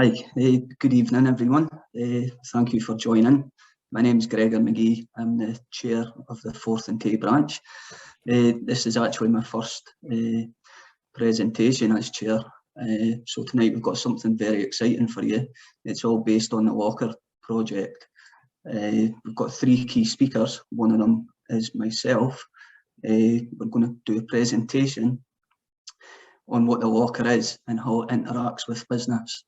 Hi, good evening everyone. Thank you for joining. My name is Gregor McGee. I'm the chair of the 4th and Tay Branch. This is actually my first presentation as chair. So tonight we've got something very exciting for you. It's all based on the LOcHER project. We've got 3 key speakers. One of them is myself. We're going to do a presentation on what the LOcHER is and how it interacts with business.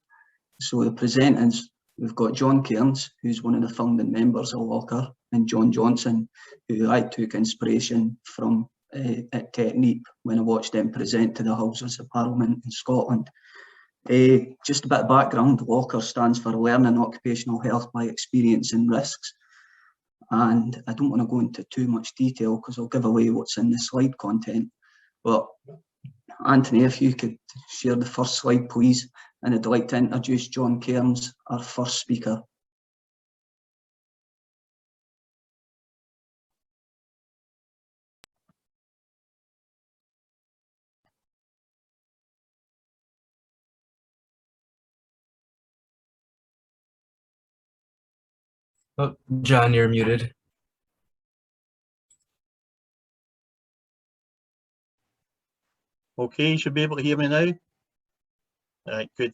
So the presenters, we've got John Cairns, who's one of the founding members of LOcHER, and John Johnson, who I took inspiration from at Technique when I watched them present to the Houses of Parliament in Scotland. Just a bit of background, LOcHER stands for Learning Occupational Health by Experiencing Risks. And I don't want to go into too much detail because I'll give away what's in the slide content. But Anthony, if you could share the first slide, please. And I'd like to introduce John Cairns, our first speaker. Oh, John, you're muted. Okay, you should be able to hear me now. Right, good.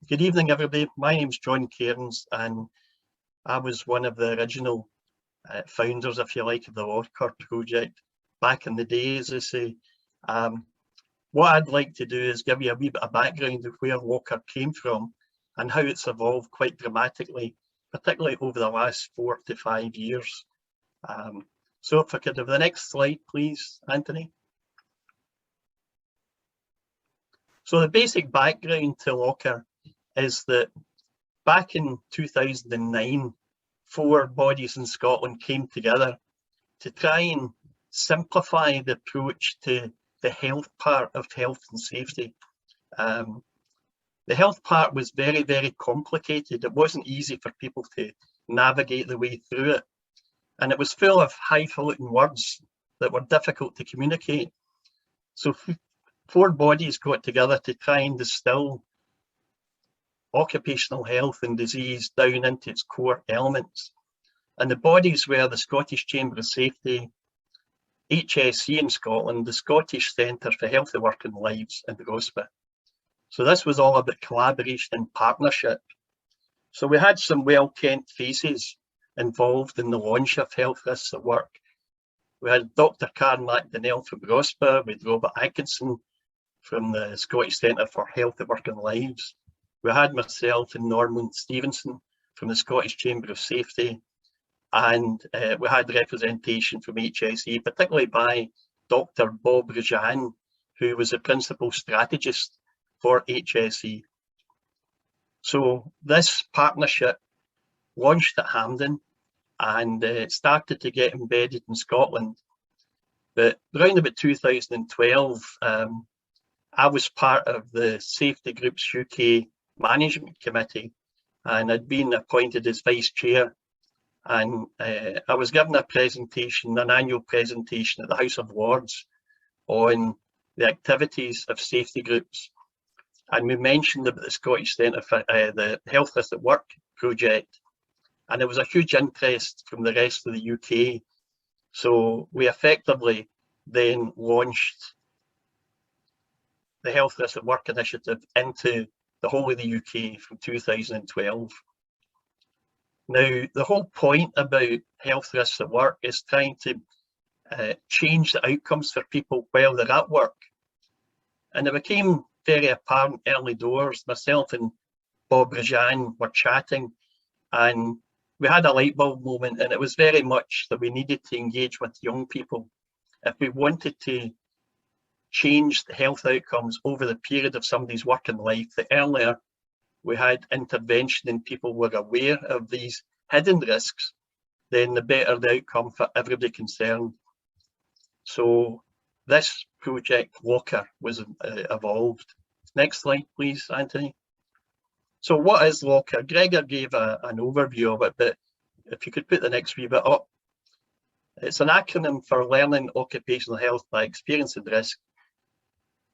Good evening, everybody. My name's John Cairns, and I was one of the original founders, if you like, of the LOcHER project back in the day, as I say. What I'd like to do is give you a wee bit of background of where LOcHER came from and how it's evolved quite dramatically, particularly over the last 4 to 5 years. So if I could have the next slide, please, Anthony. So the basic background to LOcHER is that back in 2009, 4 bodies in Scotland came together to try and simplify the approach to the health part of health and safety. The health part was very, very complicated. It wasn't easy for people to navigate the way through it. And it was full of highfalutin words that were difficult to communicate. So 4 bodies got together to try and distill occupational health and disease down into its core elements. And the bodies were the Scottish Chamber of Safety, HSE in Scotland, the Scottish Centre for Healthy Working Lives, and ROSPA. So this was all about collaboration and partnership. So we had some well-kent faces involved in the launch of Health Risks at Work. We had Dr. Karen McDonnell from ROSPA, with Robert Atkinson from the Scottish Centre for Healthy Working Lives. We had myself and Norman Stevenson from the Scottish Chamber of Safety, and we had representation from HSE, particularly by Dr. Bob Rajan, who was the principal strategist for HSE. So this partnership launched at Hampden, and it started to get embedded in Scotland. But around about 2012, I was part of the Safety Groups UK Management Committee, and I'd been appointed as Vice Chair. And I was given a presentation, an annual presentation at the House of Lords on the activities of safety groups. And we mentioned about the Scottish Centre for the Health Risks at Work project. And there was a huge interest from the rest of the UK. So we effectively then launched the Health Risks at Work initiative into the whole of the UK from 2012. Now, the whole point about health risks at work is trying to change the outcomes for people while they're at work. And it became very apparent early doors. Myself and Bob Rajan were chatting, and we had a light bulb moment, and it was very much that we needed to engage with young people. If we wanted to change the health outcomes over the period of somebody's working life, the earlier we had intervention and people were aware of these hidden risks, then the better the outcome for everybody concerned. So this project, LOcHER, was evolved. Next slide, please, Anthony. So what is LOcHER? Gregor gave an overview of it, but if you could put the next wee bit up. It's an acronym for Learning Occupational Health by Experiencing Risk.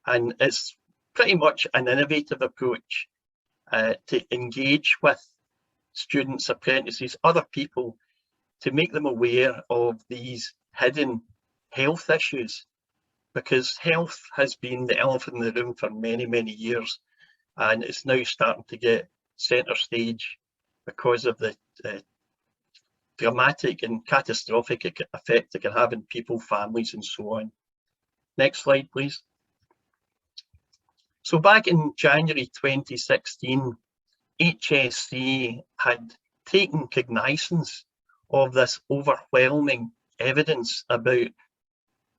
And it's pretty much an innovative approach. to engage with students, apprentices, other people, to make them aware of these hidden health issues, because health has been the elephant in the room for many, many years, and it's now starting to get centre stage because of the dramatic and catastrophic effect it can have in people, families, and so on. Next slide, please. So back in January 2016, HSE had taken cognizance of this overwhelming evidence about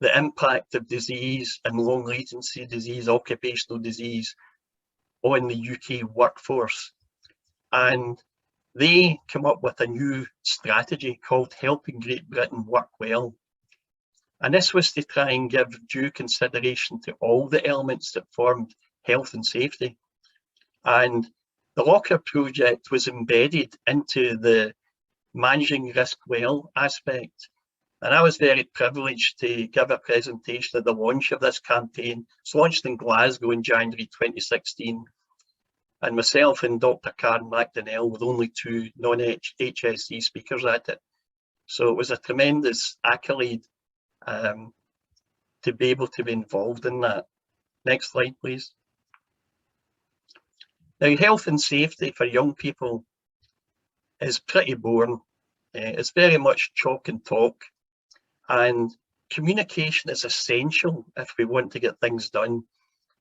the impact of disease and long latency disease, occupational disease, on the UK workforce. And they come up with a new strategy called Helping Great Britain Work Well. And this was to try and give due consideration to all the elements that formed health and safety. And the LOcHER project was embedded into the managing risk well aspect. And I was very privileged to give a presentation at the launch of this campaign. It's launched in Glasgow in January 2016. And myself and Dr. Karen McDonnell with only 2 non-HSE speakers at it. So it was a tremendous accolade to be able to be involved in that. Next slide, please. Now, health and safety for young people is pretty boring. It's very much chalk and talk, and communication is essential if we want to get things done.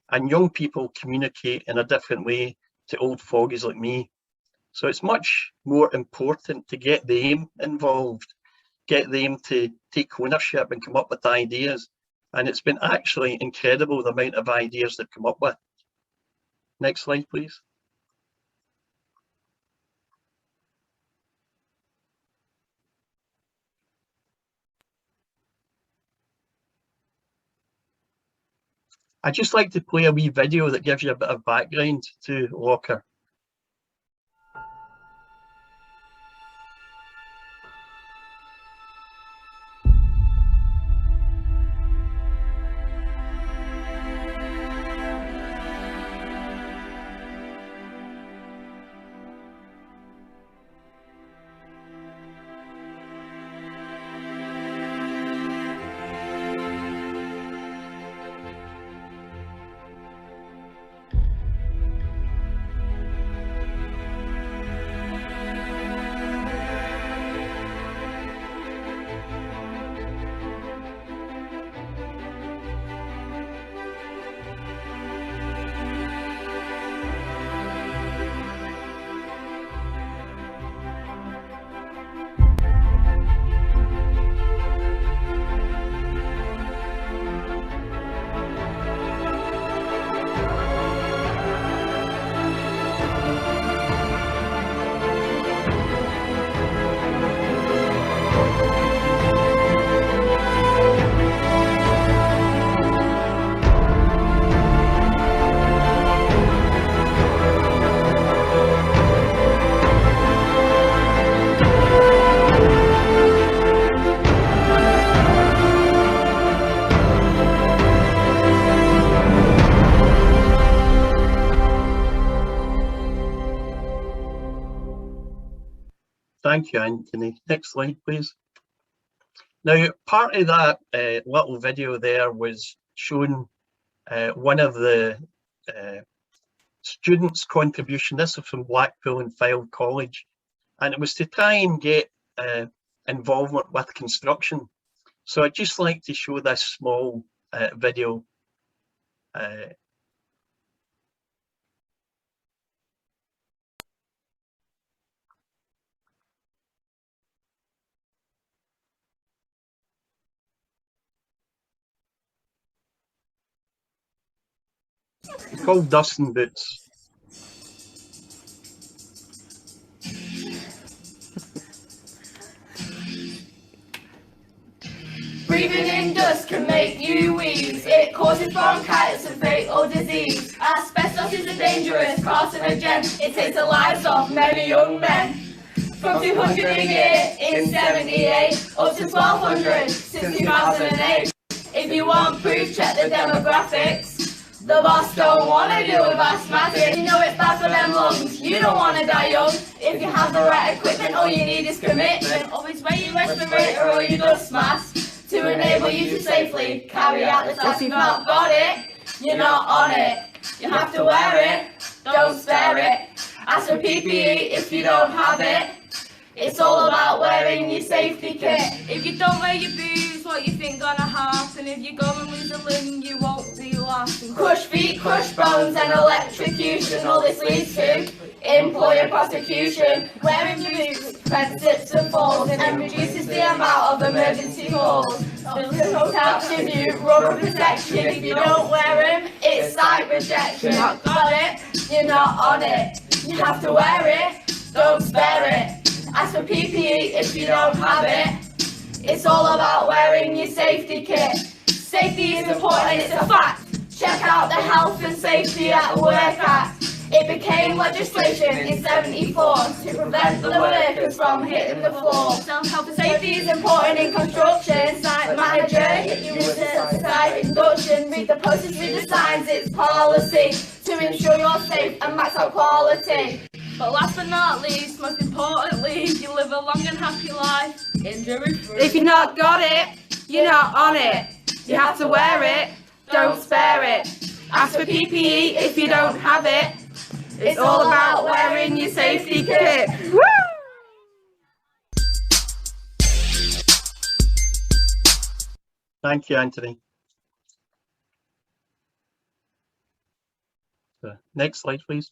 And young people communicate in a different way to old fogies like me. So it's much more important to get them involved, get them to take ownership and come up with ideas. And it's been actually incredible the amount of ideas they've come up with. Next slide, please. I'd just like to play a wee video that gives you a bit of background to LOcHER. Thank you, Anthony. Next slide, please. Now, part of that little video there was showing one of the students' contribution. This is from Blackpool and Fylde College, and it was to try and get involvement with construction. So I'd just like to show this small video. It's called Dust and Boots. Breathing in dust can make you wheeze. It causes bronchitis and fatal disease. Asbestos is a dangerous carcinogen. It takes the lives of many young men. From 200 a year in 78 up to 1,200 since 2008. If you want proof, check the demographics. The boss don't want to deal with asthmatic. You know it's bad for them lungs. You don't want to die young. If you have the right equipment, all you need is commitment. Always wear your respirator or your dust mask to enable you to safely carry out the task. If you've not got it, you're not on it. You have to wear it, don't spare it. Ask for PPE if you don't have it. It's all about wearing your safety kit. If you don't wear your boots, what you think gonna happen? If you go and lose a limb, you won't be laughing. Crush feet, crush bones and electrocution. All this leads to employer prosecution. Wearing your boots prevents slips and falls and reduces the amount of emergency calls. Physical protection, you rubber protection. If you don't wear them, it's site rejection. You've not got it, you're not on it. You have to wear it, don't spare it. Ask for PPE if you don't have it. It's all about wearing your safety kit. Safety is important, it's a fact. Check out the Health and Safety at Work Act. It became legislation in '74 to prevent the workers from hitting the floor. Safety is important in construction. Site manager, you visit site induction. Read the posters, read the signs, it's policy to ensure you're safe and max out quality. But last but not least, most importantly, you live a long and happy life, injury-free. If you've not got it, you're not on it. You have to wear it, don't spare it. Ask for PPE if you don't have it. It's all about wearing your safety kit. Woo! Thank you, Anthony. Next slide, please.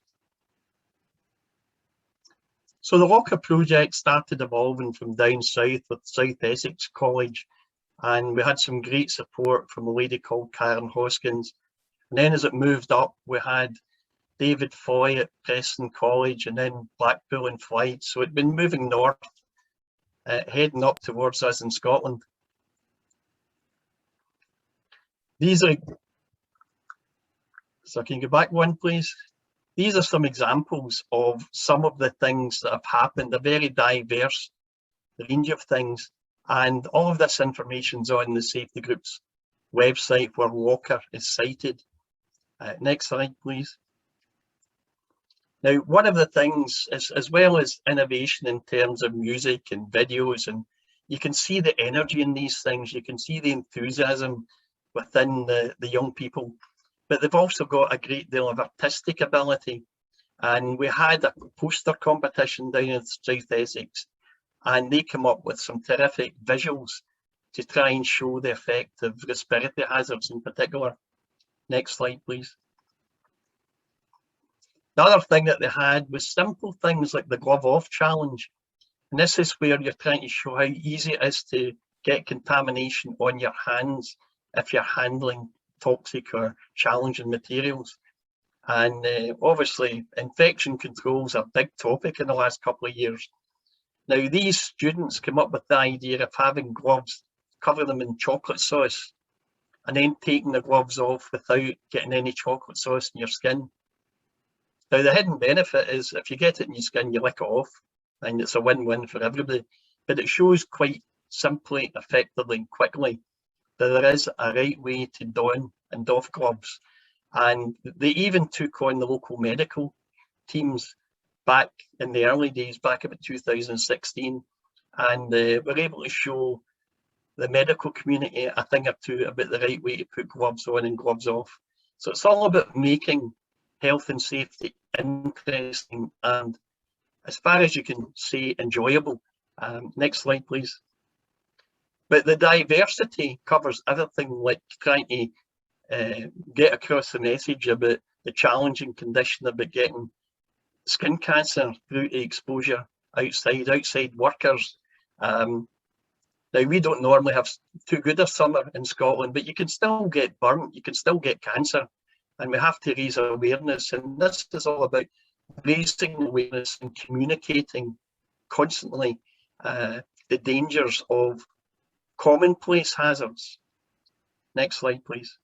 So the LOcHER project started evolving from down south with South Essex College, and we had some great support from a lady called Karen Hoskins. And then as it moved up, we had David Foy at Preston College, and then Blackpool and Flight. So it'd been moving north, heading up towards us in Scotland. These are, so can you go back one, please? These are some examples of some of the things that have happened, a very diverse range of things. And all of this information's on the Safety Group's website where LOcHER is cited. Next slide, please. Now, one of the things, as well as innovation in terms of music and videos, and you can see the energy in these things, you can see the enthusiasm within the young people, but they've also got a great deal of artistic ability. And we had a poster competition down in South Essex, and they come up with some terrific visuals to try and show the effect of respiratory hazards in particular. Next slide, please. The other thing that they had was simple things like the glove off challenge. And this is where you're trying to show how easy it is to get contamination on your hands if you're handling toxic or challenging materials. And obviously infection control is a big topic in the last couple of years. Now these students came up with the idea of having gloves, cover them in chocolate sauce, and then taking the gloves off without getting any chocolate sauce in your skin. Now the hidden benefit is if you get it in your skin, you lick it off, and it's a win-win for everybody. But it shows quite simply, effectively, and quickly that there is a right way to don and doff gloves. And they even took on the local medical teams back in the early days, back about 2016, and were able to show the medical community a thing or two about the right way to put gloves on and gloves off. So it's all about making health and safety interesting and, as far as you can say, enjoyable. Next slide, please. But the diversity covers everything, like trying to get across the message about the challenging condition about getting skin cancer through to exposure outside workers. Now, we don't normally have too good a summer in Scotland, but you can still get burnt, you can still get cancer, and we have to raise awareness. And this is all about raising awareness and communicating constantly the dangers of commonplace hazards. Next slide, please.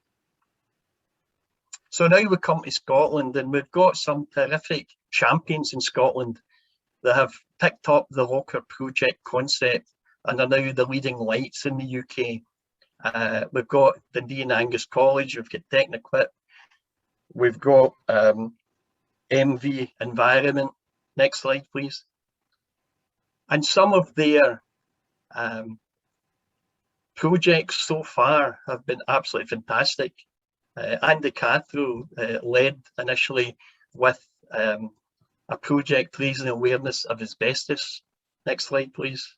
So now we come to Scotland, and we've got some terrific champions in Scotland that have picked up the LOcHER project concept and are now the leading lights in the UK. We've got Dundee and Angus College, we've got Technequip, We've got MV Environment. Next slide, please. And some of their projects so far have been absolutely fantastic. Andy Cathro led initially with a project raising awareness of asbestos. Next slide, please.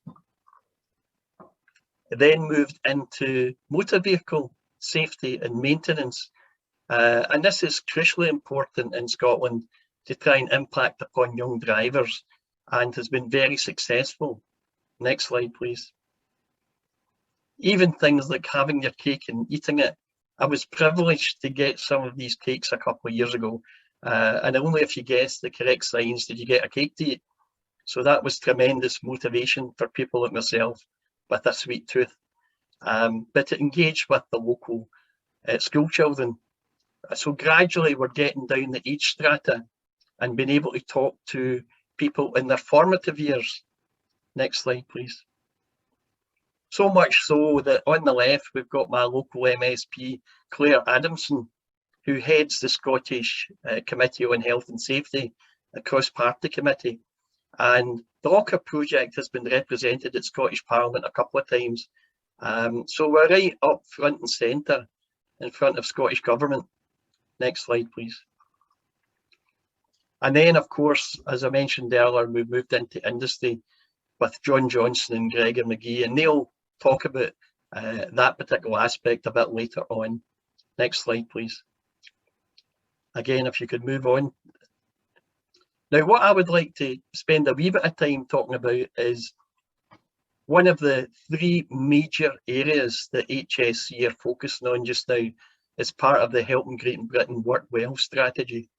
It then moved into motor vehicle safety and maintenance. And this is crucially important in Scotland to try and impact upon young drivers, and has been very successful. Next slide, please. Even things like having your cake and eating it. I was privileged to get some of these cakes a couple of years ago, and only if you guessed the correct signs did you get a cake to eat. So that was tremendous motivation for people like myself with a sweet tooth. But to engage with the local school children. So gradually we're getting down the age strata and being able to talk to people in their formative years. Next slide, please. So much so that on the left, we've got my local MSP, Claire Adamson, who heads the Scottish Committee on Health and Safety, a cross-party committee. And the LOcHER project has been represented at Scottish Parliament a couple of times. So we're right up front and centre in front of Scottish Government. Next slide, please. And then, of course, as I mentioned earlier, we've moved into industry with John Johnson and Gregor McGee, and they'll talk about that particular aspect a bit later on. Next slide, please. Again, if you could move on. Now, what I would like to spend a wee bit of time talking about is one of the three major areas that HSE are focusing on just now as part of the Helping Great Britain Work Well strategy.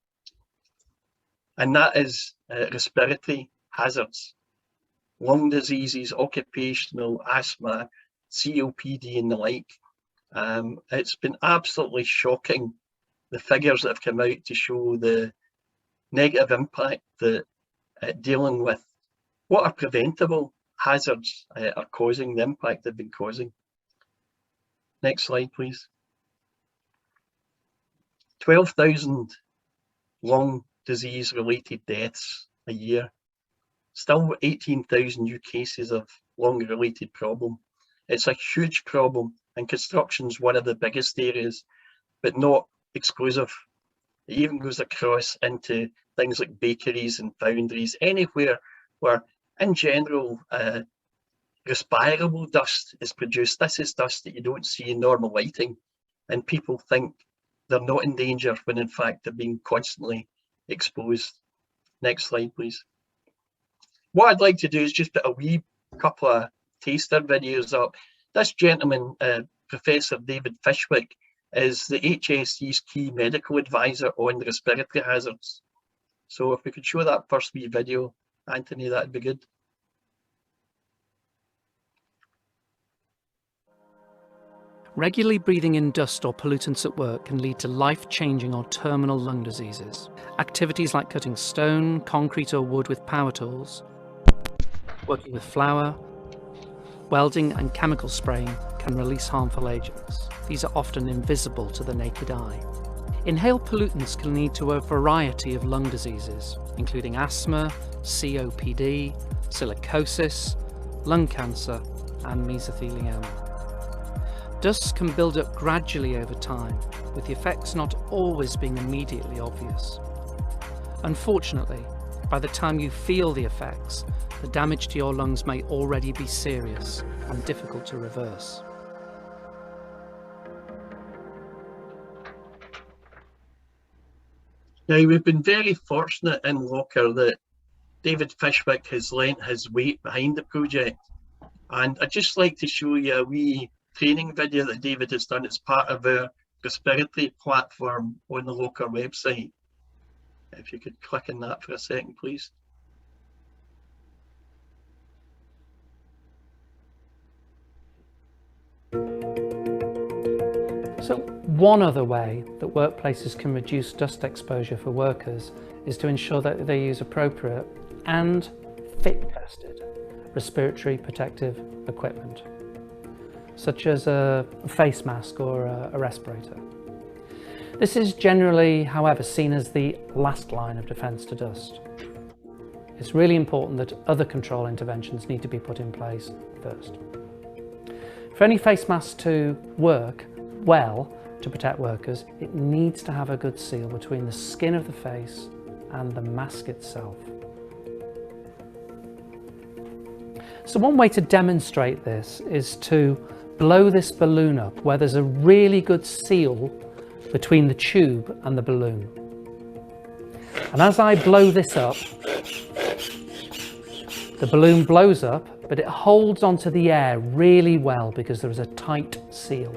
And that is respiratory hazards, lung diseases, occupational asthma, COPD and the like. It's been absolutely shocking, the figures that have come out to show the negative impact that dealing with what are preventable hazards are causing, the impact they've been causing. Next slide, please. 12,000 lung disease related deaths a year. Still 18,000 new cases of lung related problem. It's a huge problem, and construction's one of the biggest areas, but not exclusive. It even goes across into things like bakeries and foundries, anywhere where in general respirable dust is produced. This is dust that you don't see in normal lighting, and people think they're not in danger when in fact they're being constantly exposed. Next slide, please. What I'd like to do is just put a wee couple of taster videos up. This gentleman, Professor David Fishwick, is the HSE's key medical advisor on respiratory hazards. So if we could show that first wee video, Anthony, that'd be good. Regularly breathing in dust or pollutants at work can lead to life-changing or terminal lung diseases. Activities like cutting stone, concrete or wood with power tools, working with flour, welding and chemical spraying can release harmful agents. These are often invisible to the naked eye. Inhaled pollutants can lead to a variety of lung diseases, including asthma, COPD, silicosis, lung cancer and mesothelioma. Dusts can build up gradually over time, with the effects not always being immediately obvious. Unfortunately, by the time you feel the effects, the damage to your lungs may already be serious and difficult to reverse. Now, we've been very fortunate in LOcHER that David Fishwick has lent his weight behind the project. And I'd just like to show you a wee training video that David has done as part of our respiratory platform on the LOcHER website. If you could click on that for a second, please. So one other way that workplaces can reduce dust exposure for workers is to ensure that they use appropriate and fit-tested respiratory protective equipment, such as a face mask or a respirator. This is generally, however, seen as the last line of defence to dust. It's really important that other control interventions need to be put in place first. For any face mask to work well to protect workers, it needs to have a good seal between the skin of the face and the mask itself. So one way to demonstrate this is to blow this balloon up where there's a really good seal between the tube and the balloon. And as I blow this up, the balloon blows up, but it holds onto the air really well because there is a tight seal.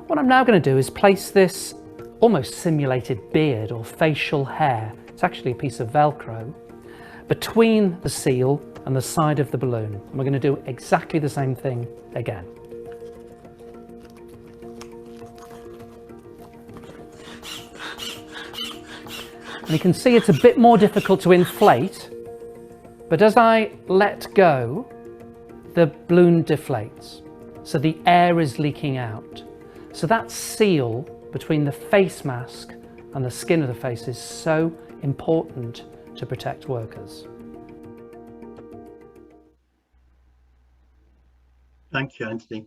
What I'm now going to do is place this almost simulated beard or facial hair, it's actually a piece of Velcro, between the seal and the side of the balloon. And we're going to do exactly the same thing again. And you can see it's a bit more difficult to inflate, but as I let go, the balloon deflates. So the air is leaking out. So that seal between the face mask and the skin of the face is so important to protect workers. Thank you, Anthony.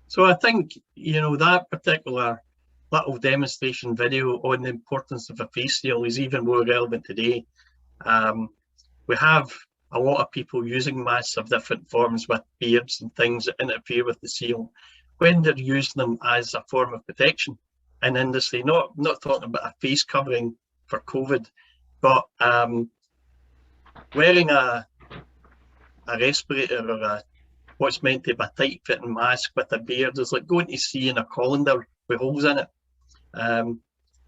So I think, you know, that particular little demonstration video on the importance of a face seal is even more relevant today. We have a lot of people using masks of different forms with beards and things that interfere with the seal when they're using them as a form of protection in industry. Not talking about a face covering for COVID, but wearing a respirator or what's meant to be a tight-fitting mask with a beard is like going to sea in a colander with holes in it.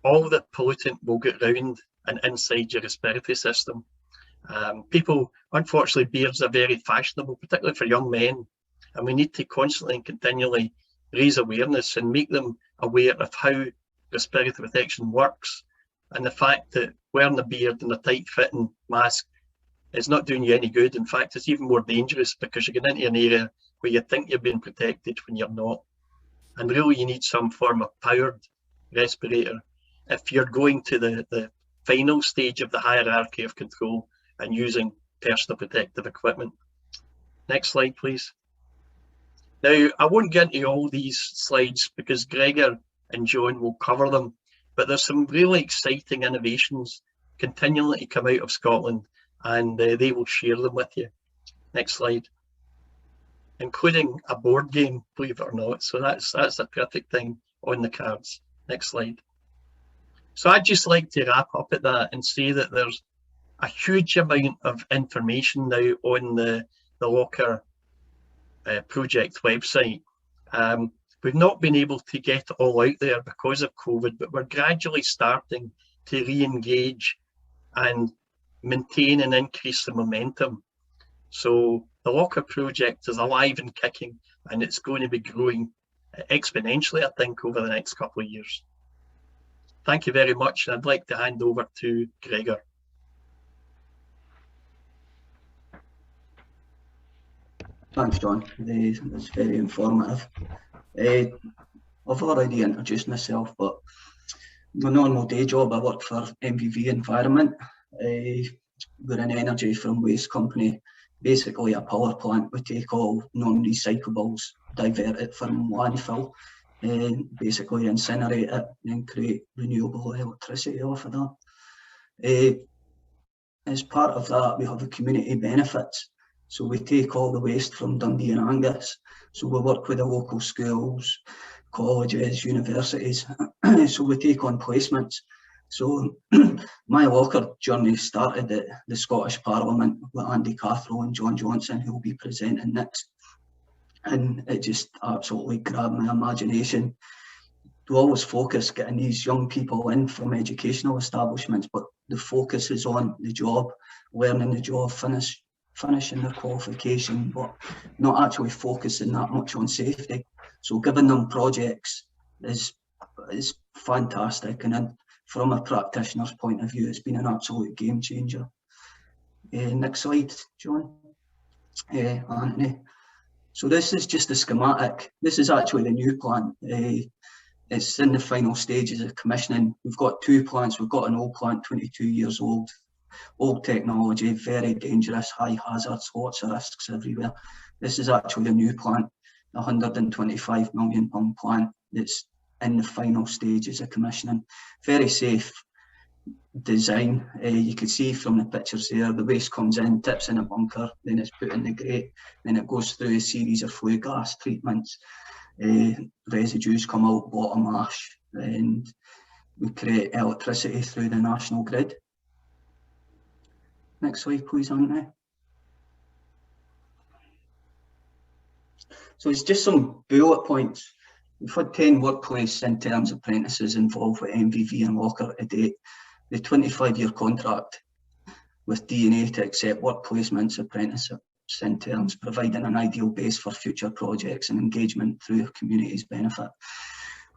All the pollutant will get round and inside your respiratory system. People, unfortunately, beards are very fashionable, particularly for young men, and we need to constantly and continually raise awareness and make them aware of how respiratory protection works, and the fact that wearing a beard and a tight-fitting mask is not doing you any good. In fact, it's even more dangerous because you're getting into an area where you think you're being protected when you're not. And really, you need some form of powered respirator if you're going to the final stage of the hierarchy of control and using personal protective equipment. Next slide, please. Now, I won't get into all these slides because Gregor and John will cover them, but there's some really exciting innovations continually to come out of Scotland, and they will share them with you. Next slide. Including a board game, believe it or not. So that's a perfect thing on the cards. Next slide. So I'd just like to wrap up at that and say that there's a huge amount of information now on the LOcHER project website. We've not been able to get it all out there because of COVID, but we're gradually starting to re-engage and maintain and increase the momentum. So the LOcHER project is alive and kicking, and it's going to be growing exponentially, I think, over the next couple of years. Thank you very much, and I'd like to hand over to Gregor. Thanks, John. It's very informative. I've already introduced myself, but my normal day job, I work for MVV Environment. We're an energy from waste company, basically a power plant. We take all non-recyclables, divert it from landfill, and basically incinerate it and create renewable electricity off of that. As part of that, we have a community benefits. So we take all the waste from Dundee and Angus. So we work with the local schools, colleges, universities. So we take on placements. So my LOcHER journey started at the Scottish Parliament with Andy Cathro and John Johnson, who will be presenting next. And it just absolutely grabbed my imagination. We always focus getting these young people in from educational establishments, but the focus is on the job, learning the job, finishing their qualification, but not actually focusing that much on safety. So giving them projects is fantastic, and then from a practitioner's point of view, it's been an absolute game changer. Next slide, John. Anthony. So this is just a schematic. This is actually the new plant. It's in the final stages of commissioning. We've got two plants. We've got an old plant, 22 years old, old technology, very dangerous, high hazards, lots of risks everywhere. This is actually a new plant, a £125 million plant. It's in the final stages of commissioning. Very safe design. You can see from the pictures there, the waste comes in, tips in a bunker, then it's put in the grate, then it goes through a series of flue gas treatments. Residues come out, bottom ash, and we create electricity through the national grid. Next slide, please, Anthony. So it's just some bullet points. We've had 10 workplace interns apprentices involved with MVV and LOcHER to date. The 25-year contract with DNA to accept work placements, apprenticeships, interns, providing an ideal base for future projects and engagement through the community's benefit.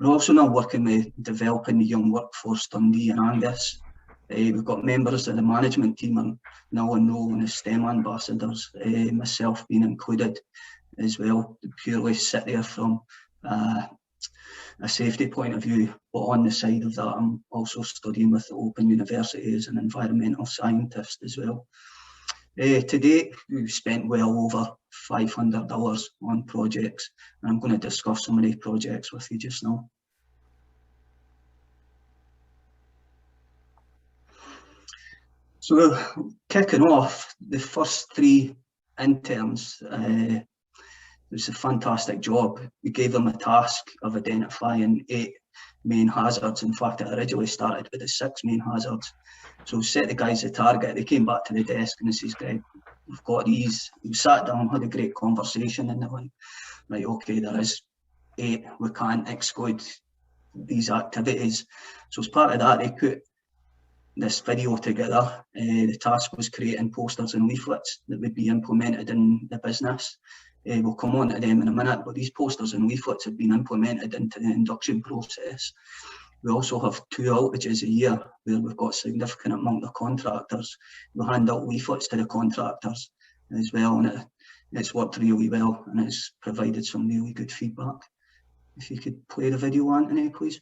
We're also now working with developing the young workforce, Dundee and Angus. We've got members of the management team are now enrolling as STEM ambassadors, myself being included as well, to purely sit there from a safety point of view, but on the side of that I'm also studying with the Open University as an environmental scientist as well. To date we've spent well over $500 on projects, and I'm going to discuss some of these projects with you just now. So kicking off, the first 3 interns, it was a fantastic job. We gave them a task of identifying 8 main hazards. In fact, it originally started with the 6 main hazards. So we set the guys a target. They came back to the desk and they says, Greg, we've got these. We sat down, had a great conversation, and they're like, right, okay, there is 8. We can't exclude these activities. So as part of that, they put this video together. The task was creating posters and leaflets that would be implemented in the business. We'll come on to them in a minute, but these posters and leaflets have been implemented into the induction process. We also have 2 outages a year where we've got a significant amount of contractors. We hand out leaflets to the contractors as well, and it's worked really well, and it's provided some really good feedback. If you could play the video, Anthony, please.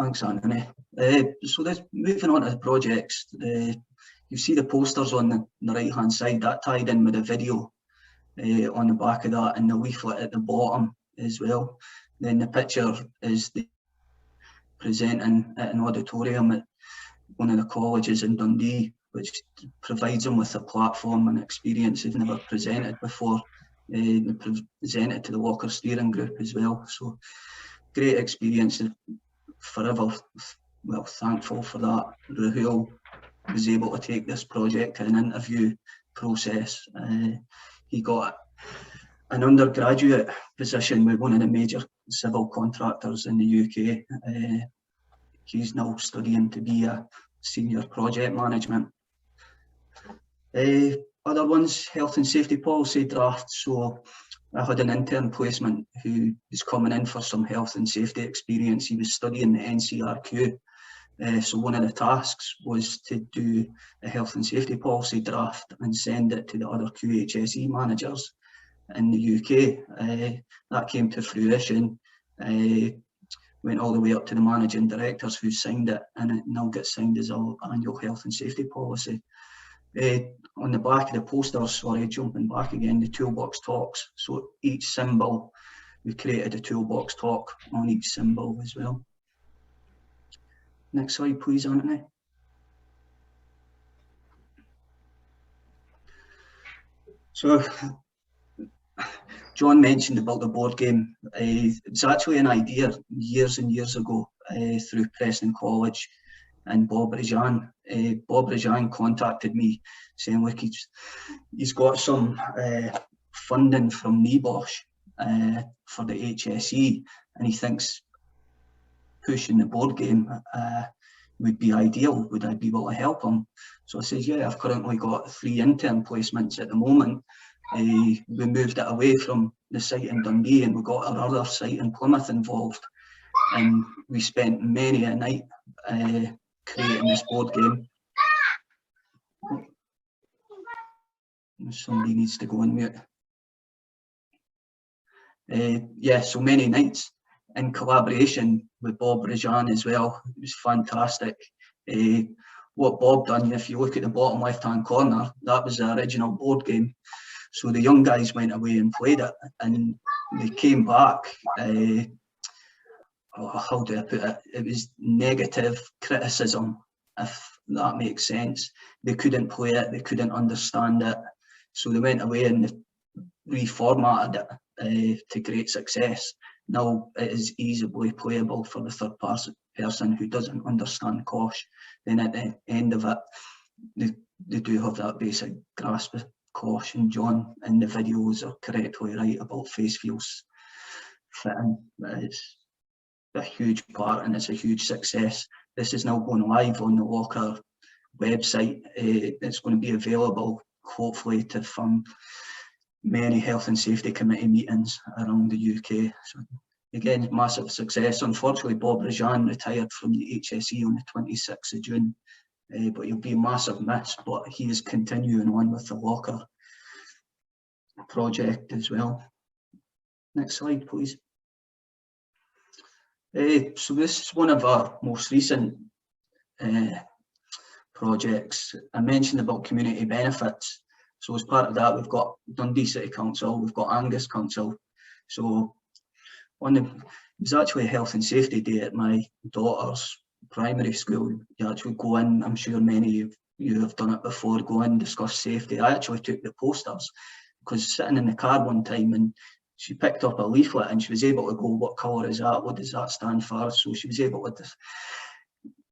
Thanks, Anthony. So moving on to the projects, you see the posters on the right-hand side, that tied in with a video on the back of that, and the leaflet at the bottom as well. Then the picture is the presenting at an auditorium at one of the colleges in Dundee, which provides them with a platform and experience they've never presented before. They presented to the LOcHER steering group as well. So great experience, forever well thankful for that. Rahul was able to take this project to an interview process. He got an undergraduate position with one of the major civil contractors in the UK. He's now studying to be a senior project management. Other ones, health and safety policy draft. So I had an intern placement who was coming in for some health and safety experience. He was studying the NCRQ. So one of the tasks was to do a health and safety policy draft and send it to the other QHSE managers in the UK. That came to fruition. Went all the way up to the managing directors who signed it, and it now gets signed as our annual health and safety policy. On the back of the posters, sorry, jumping back again, the toolbox talks. So each symbol, we created a toolbox talk on each symbol as well. Next slide, please, Anthony. So John mentioned about the board game. It's actually an idea years and years ago through Preston College and Bob Rajan. Bob Rajan contacted me saying, look, he's got some funding from IOSH for the HSE, and he thinks pushing the board game would be ideal. Would I be able to help him? So I said, yeah, I've currently got 3 intern placements at the moment. We moved it away from the site in Dundee and we got our other site in Plymouth involved, and we spent many a night creating this board game. Somebody needs to go on mute. Yeah, so many nights in collaboration with Bob Rajan as well. It was fantastic. What Bob done, if you look at the bottom left hand corner, that was the original board game. So the young guys went away and played it, and they came back. How do I put it? It was negative criticism, if that makes sense. They couldn't play it, they couldn't understand it. So they went away and they reformatted it to great success. Now it is easily playable for the third person who doesn't understand LOcHER. Then at the end of it, they do have that basic grasp of LOcHER, and John in the videos are correctly right about face fields fitting. It's a huge part and it's a huge success. This is now going live on the LOcHER website. It's going to be available hopefully to fund many health and safety committee meetings around the UK. So again, massive success. Unfortunately, Bob Rajan retired from the HSE on the 26th of June. But he'll be a massive miss, but he is continuing on with the LOcHER project as well. Next slide, please. So this is one of our most recent projects. I mentioned about community benefits. So as part of that, we've got Dundee City Council, we've got Angus Council. So it was actually a health and safety day at my daughter's primary school. You actually go in, I'm sure many of you have done it before, go in, discuss safety. I actually took the posters because sitting in the car one time and she picked up a leaflet and she was able to go, what colour is that? What does that stand for? So she was able to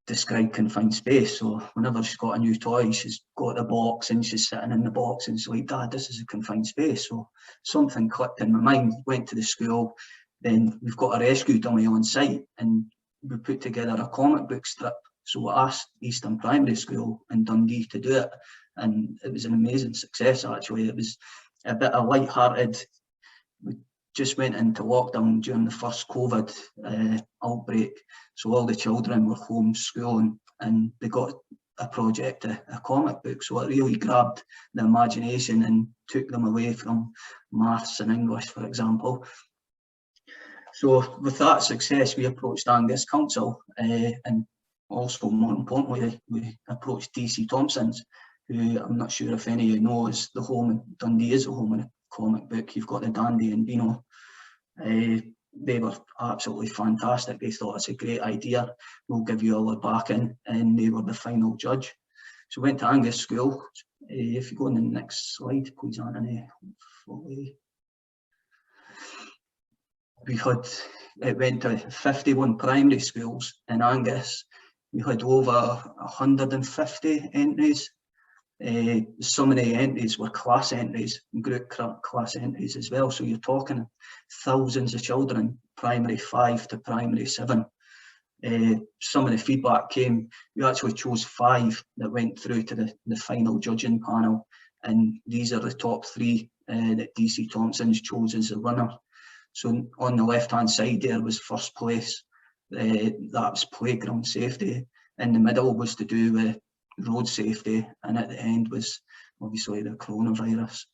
describe confined space. So whenever she's got a new toy, she's got the box and she's sitting in the box and she's like, Dad, this is a confined space. So something clicked in my mind, went to the school. Then we've got a rescue dummy on site and we put together a comic book strip. So we asked Eastern Primary School in Dundee to do it, and it was an amazing success actually. It was a bit of light-hearted. We just went into lockdown during the first COVID outbreak, so all the children were homeschooling and they got a project, a comic book, so it really grabbed the imagination and took them away from maths and English, for example. So with that success, we approached Angus Council, and also more importantly, we approached DC Thompson's, who I'm not sure if any of you know is the home, Dundee is the home in a comic book. You've got the Dandy and Beano. They were absolutely fantastic. They thought it's a great idea. We'll give you all the backing, and they were the final judge. So went to Angus School. If you go on the next slide, please, Anthony. It went to 51 primary schools in Angus. We had over 150 entries. Some of the entries were class entries, group class entries as well. So you're talking thousands of children, primary 5 to primary 7. Some of the feedback came, we actually chose 5 that went through to the final judging panel, and these are the top 3 that DC Thompson's chose as the winner. So on the left hand side there was first place, that was playground safety. In the middle was to do with road safety, and at the end was obviously the coronavirus.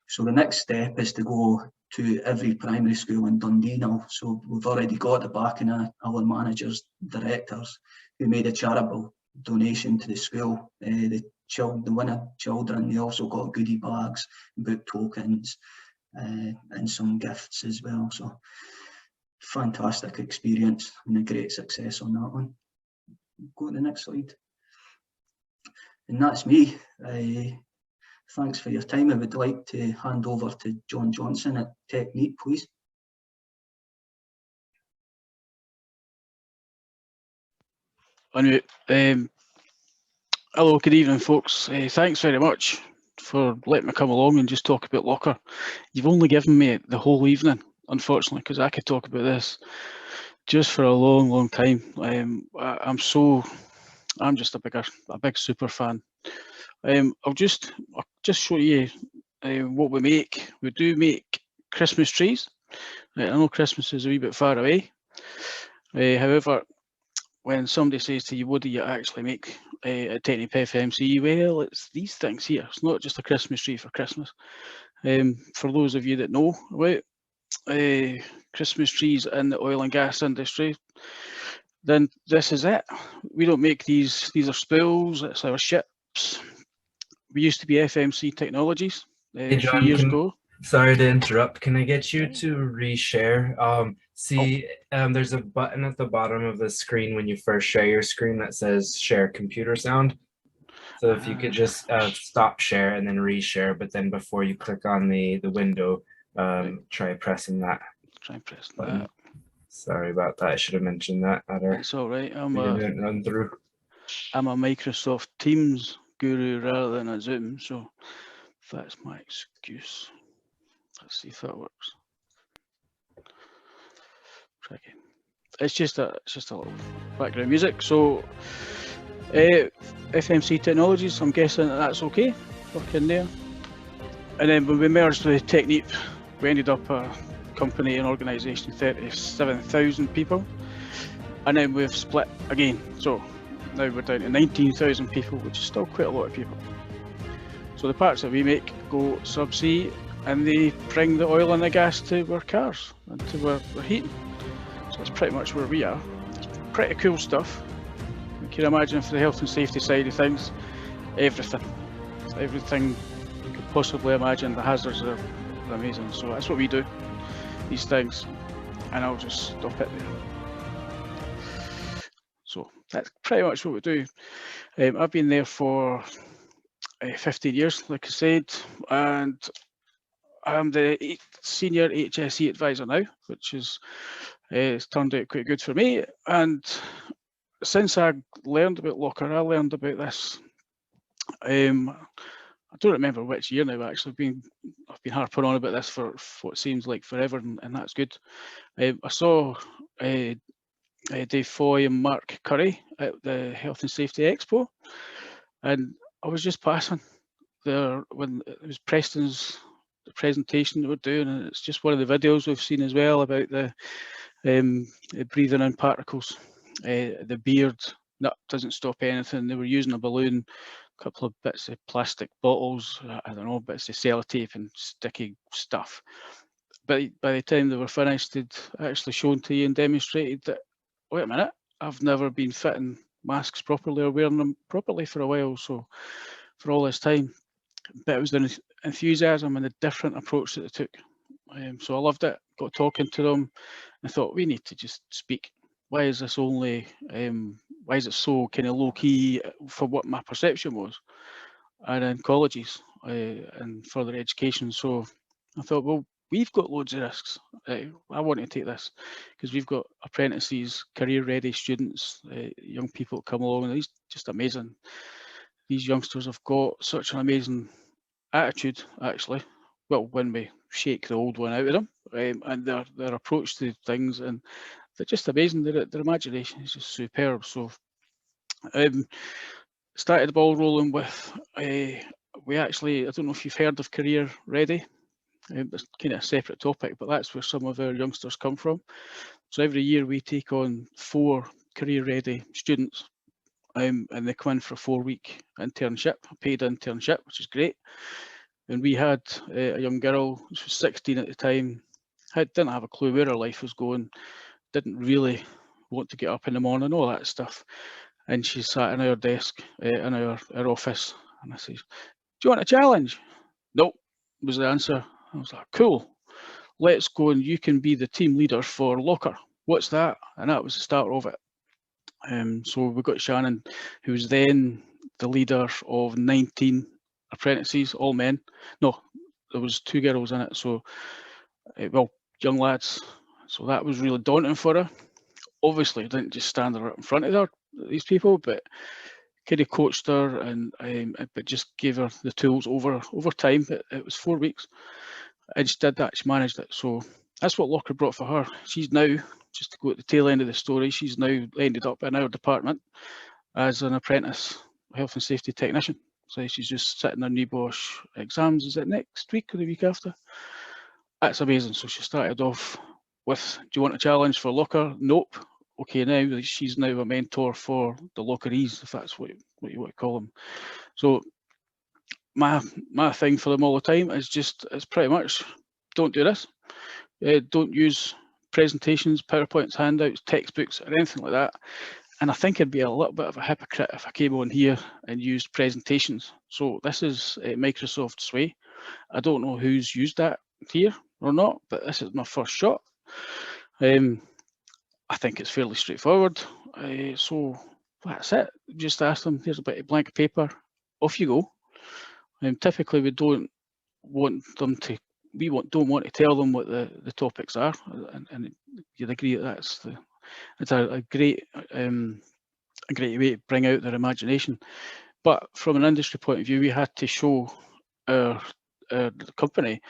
So the next step is to go to every primary school in Dundee now. So we've already got the backing of our managers, directors, who made a charitable donation to the school. The winning children, they also got goodie bags, book tokens, and some gifts as well. So fantastic experience and a great success on that one. Go to the next slide. And that's me. Thanks for your time. I would like to hand over to John Johnson at Technique, please. Hello, good evening, folks. Thanks very much for letting me come along and just talk about LOcHER. You've only given me the whole evening, unfortunately, because I could talk about this just for a long, long time. I'm just a big super fan. I'll just show you what we make. We do make Christmas trees. I know Christmas is a wee bit far away. However, when somebody says to you, what do you actually make at Technique FMC? Well, it's these things here. It's not just a Christmas tree for Christmas. For those of you that know about Christmas trees in the oil and gas industry, then this is it. We don't make these are spools, it's our ships. We used to be FMC Technologies Hey, John, a few years ago. Sorry to interrupt. Can I get you to reshare? There's a button at the bottom of the screen when you first share your screen that says share computer sound. So if you could just stop share and then reshare, but then before you click on the window, try pressing that. Try pressing button. that. Sorry about that. I should have mentioned that. It's all right. I'm a Microsoft Teams guru rather than a Zoom, so that's my excuse. Let's see if that works. Tricky. It's just a little background music. So FMC Technologies, I'm guessing that's okay, working there. And then when we merged with Technique, we ended up a company and organisation 37,000 people, and then we've split again. So now we're down to 19,000 people, which is still quite a lot of people. So the parts that we make go subsea, and they bring the oil and the gas to our cars and to our heating. So that's pretty much where we are. It's pretty cool stuff. You can imagine for the health and safety side of things, everything you could possibly imagine. The hazards are amazing. So that's what we do, these things, and I'll just stop it there. So that's pretty much what we do. I've been there for 15 years, like I said, and I'm the senior HSE advisor now, which is it's turned out quite good for me. And since I learned about LOcHER, I learned about this. I don't remember which year now. Actually, I've been harping on about this for what seems like forever, and that's good. I saw Dave Foy and Mark Curry at the Health and Safety Expo, and I was just passing there when it was Preston's presentation that we're doing, and it's just one of the videos we've seen as well about the breathing in particles. The beard nut doesn't stop anything. They were using a balloon, a couple of bits of plastic bottles, I don't know, bits of sellotape and sticky stuff. by the time they were finished, they'd actually shown to you and demonstrated that, wait a minute, I've never been fitting masks properly or wearing them properly for a while, so for all this time. But it was the enthusiasm and the different approach that they took. So I loved it, got talking to them, and thought, we need to just speak. Why is this only, why is it so kind of low key for what my perception was? And in colleges and further education. So I thought, well, we've got loads of risks. I want to take this because we've got apprentices, career ready students, young people come along, and it's just amazing. These youngsters have got such an amazing attitude, actually. Well, when we shake the old one out of them, and their approach to things, and they're just amazing. Their imagination is just superb. So started the ball rolling with, we actually, I don't know if you've heard of Career Ready. It's kind of a separate topic, but that's where some of our youngsters come from. So every year we take on 4 career ready students, and they come in for a 4-week internship, a paid internship, which is great. And we had a young girl, she was 16 at the time, didn't have a clue where her life was going, didn't really want to get up in the morning, all that stuff. And she sat in our desk, in our office, and I said, do you want a challenge? Nope, was the answer. I was like, cool, let's go and you can be the team leader for LOcHER. What's that? And that was the start of it. So we got Shannon, who was then the leader of 19 apprentices, all men. No, there was 2 girls in it, so well, young lads. So that was really daunting for her. Obviously, I didn't just stand there in front of her, these people, but kind of coached her and but just gave her the tools over time. It was 4 weeks. I just did that. She managed it. So that's what LOcHER brought for her. She's now, just to go at the tail end of the story, she's now ended up in our department as an apprentice health and safety technician. So she's just sitting her NEBOSH exams. Is it next week or the week after? That's amazing. So she started off with, do you want a challenge for LOcHER? Nope. Okay, now she's now a mentor for the LOcHERees, if that's what you want to call them. So my thing for them all the time is just, it's pretty much, don't do this. Don't use presentations, PowerPoints, handouts, textbooks, or anything like that. And I think I'd be a little bit of a hypocrite if I came on here and used presentations. So this is Microsoft's way. I don't know who's used that here or not, but this is my first shot. I think it's fairly straightforward. So that's it. Just ask them, here's a bit of blank paper, off you go. Typically we don't want them to, don't want to tell them what the topics are, and you'd agree that it's a great way to bring out their imagination. But from an industry point of view, we had to show our company,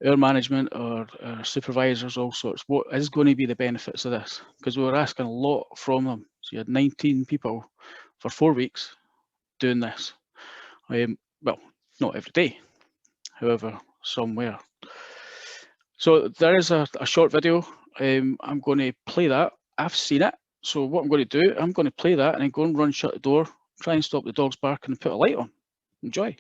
our management, our supervisors, all sorts, what is going to be the benefits of this, because we were asking a lot from them. So you had 19 people for 4 weeks doing this. Well, not every day, however, somewhere. So there is a short video. I'm going to play that. I've seen it. So what I'm going to do, I'm going to play that and then go and run, shut the door, try and stop the dogs barking and put a light on. Enjoy.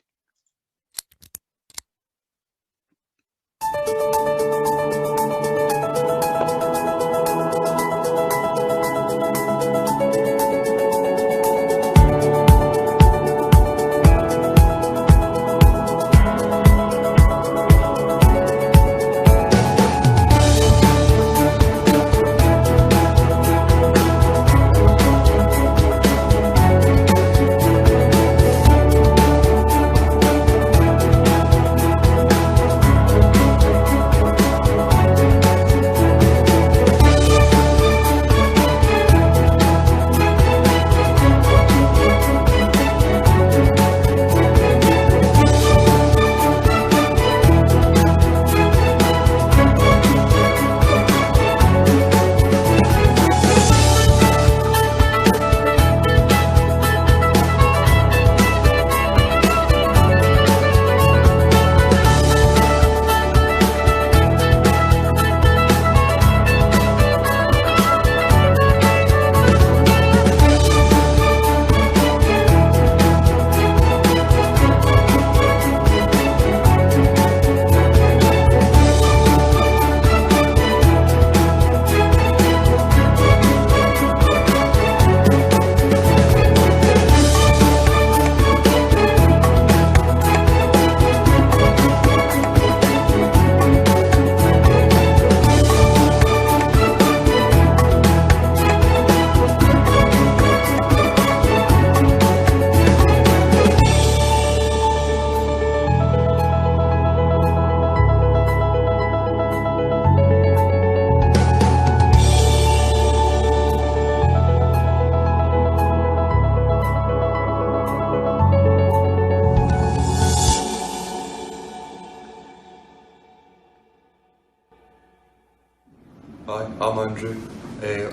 Hi, I'm Andrew.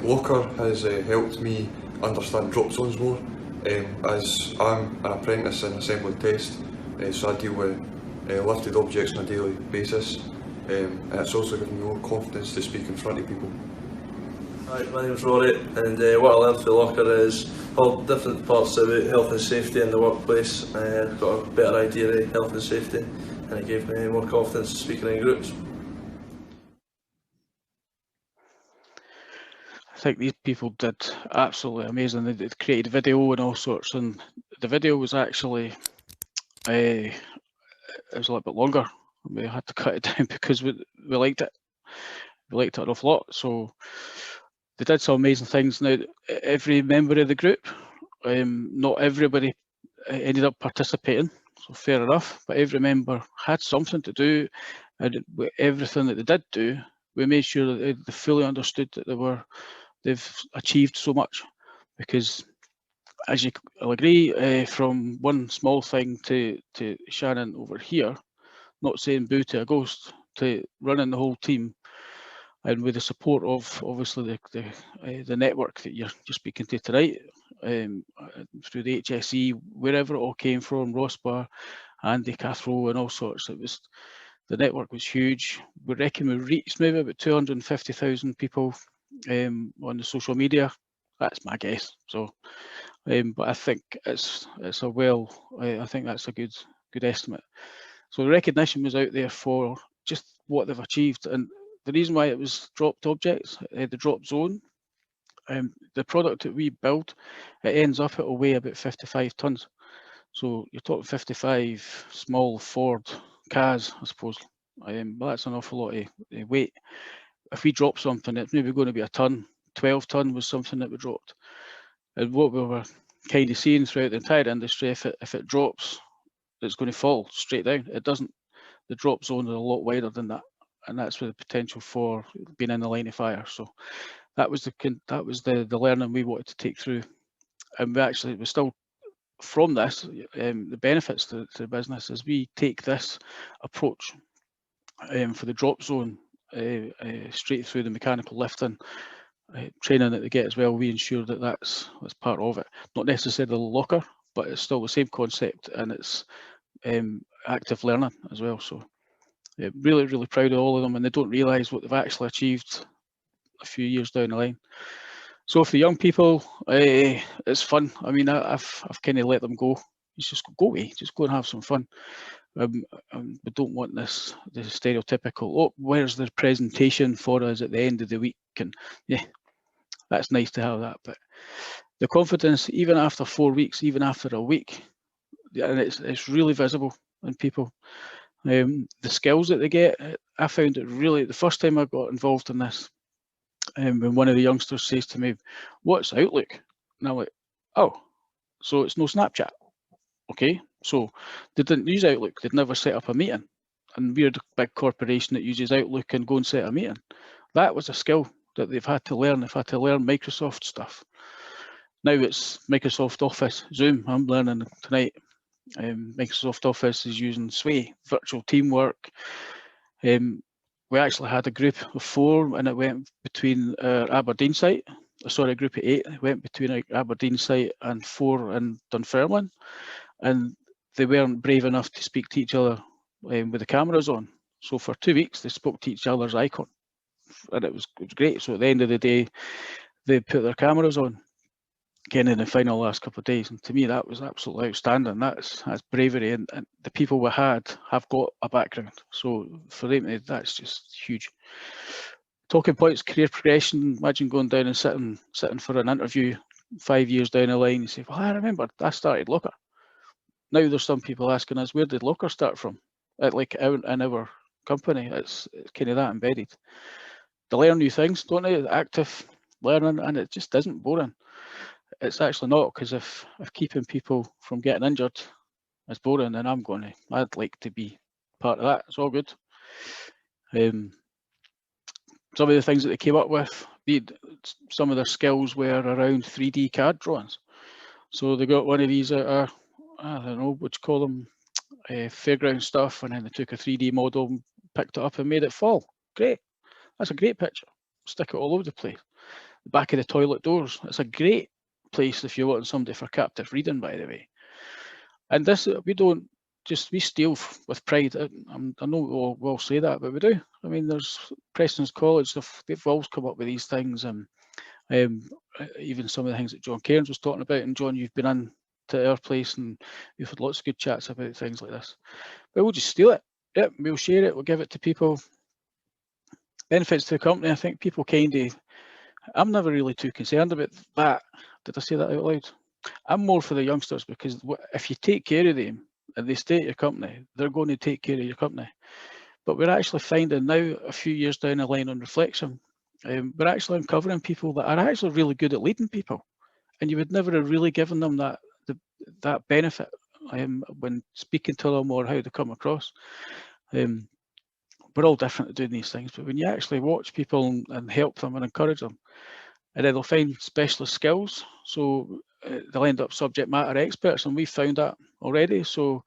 LOcHER has helped me understand drop zones more, as I'm an apprentice in assembly test, so I deal with lifted objects on a daily basis, and it's also given me more confidence to speak in front of people. Hi, my name's Rory, and what I learned through LOcHER is all different parts about health and safety in the workplace. Got a better idea of health and safety, and it gave me more confidence speaking in groups. I think these people did absolutely amazing. They created video and all sorts, and the video was actually it was a little bit longer. We had to cut it down because we liked it. We liked it an awful lot. So they did some amazing things. Now, every member of the group, not everybody ended up participating, so fair enough, but every member had something to do, and everything that they did do, we made sure that they fully understood that they've achieved so much. Because as you will agree, from one small thing to Shannon over here, not saying boo to a ghost, to running the whole team, and with the support of obviously the network that you're speaking to tonight, through the HSE, wherever it all came from, Rossbar, Andy Cathro and all sorts. The network was huge. We reckon we reached maybe about 250,000 people on the social media. That's my guess. So, but I think it's a I think that's a good estimate. So the recognition was out there for just what they've achieved, and the reason why it was dropped objects, the drop zone, the product that we build, it ends up, it'll weigh about 55 tons. So you're talking 55 small Ford cars, I suppose. But that's an awful lot of weight. If we drop something, it's maybe going to be a ton. 12 ton was something that we dropped. And what we were kind of seeing throughout the entire industry, if it drops, it's going to fall straight down. It doesn't. The drop zone is a lot wider than that, and that's where the potential for being in the line of fire. So that was the learning we wanted to take through, and we still from this, the benefits to the business is we take this approach for the drop zone straight through the mechanical lifting training that they get as well. We ensure that that's part of it, not necessarily LOcHER, but it's still the same concept, and it's active learning as well. So really, really proud of all of them, and they don't realise what they've actually achieved a few years down the line. So for the young people, it's fun. I mean, I've kind of let them go. You just go away, just go and have some fun. We don't want the stereotypical, oh, where's the presentation for us at the end of the week? And yeah, that's nice to have that. But the confidence, even after 4 weeks, even after a week, and it's really visible in people. The skills that they get, I found it really, the first time I got involved in this, when one of the youngsters says to me, what's Outlook? And I'm like, oh, so it's no Snapchat. Okay, so they didn't use Outlook, they'd never set up a meeting. And we're a big corporation that uses Outlook and go and set a meeting. That was a skill that they've had to learn. They've had to learn Microsoft stuff. Now it's Microsoft Office, Zoom, I'm learning tonight. Microsoft Office is using Sway, virtual teamwork. We actually had a group of 4, and it went between our Aberdeen site, sorry, a group of 8, it went between our Aberdeen site and 4 in Dunfermline, and they weren't brave enough to speak to each other with the cameras on. So for 2 weeks, they spoke to each other's icon, and it was great. So at the end of the day, they put their cameras on again in the final last couple of days, and to me that was absolutely outstanding. That's bravery, and the people we had have got a background, so for them that's just huge. Talking points, career progression. Imagine going down and sitting for an interview 5 years down the line. You say, well, I remember I started LOcHER. Now there's some people asking us, where did LOcHER start from? Like in our company, it's kind of that embedded. They learn new things, don't they? Active learning, and it just isn't boring. It's actually not, because if keeping people from getting injured is boring, then I'd like to be part of that. It's all good. Some of the things that they came up with, some of their skills were around 3D CAD drawings. So they got one of these I don't know what you call them, fairground stuff, and then they took a 3D model and picked it up and made it fall. Great, that's a great picture. stick it all over the place. The back of the toilet doors. It's a great place if you're wanting somebody for captive reading, by the way. And this, we steal with pride. I know we'll say that, but we do. I mean, there's Preston's College, they've always come up with these things, and even some of the things that John Cairns was talking about. And John, you've been in to our place, and we've had lots of good chats about things like this. But we'll just steal it. Yep, we'll share it. We'll give it to people. Benefits to the company. I think people I'm never really too concerned about that. Did I say that out loud? I'm more for the youngsters, because if you take care of them and they stay at your company, they're going to take care of your company. But we're actually finding now, a few years down the line on reflection, we're actually uncovering people that are actually really good at leading people, and you would never have really given them that benefit when speaking to them or how they come across. We're all different at doing these things, but when you actually watch people and help them and encourage them, and then they'll find specialist skills, so they'll end up subject matter experts, and we've found that already. So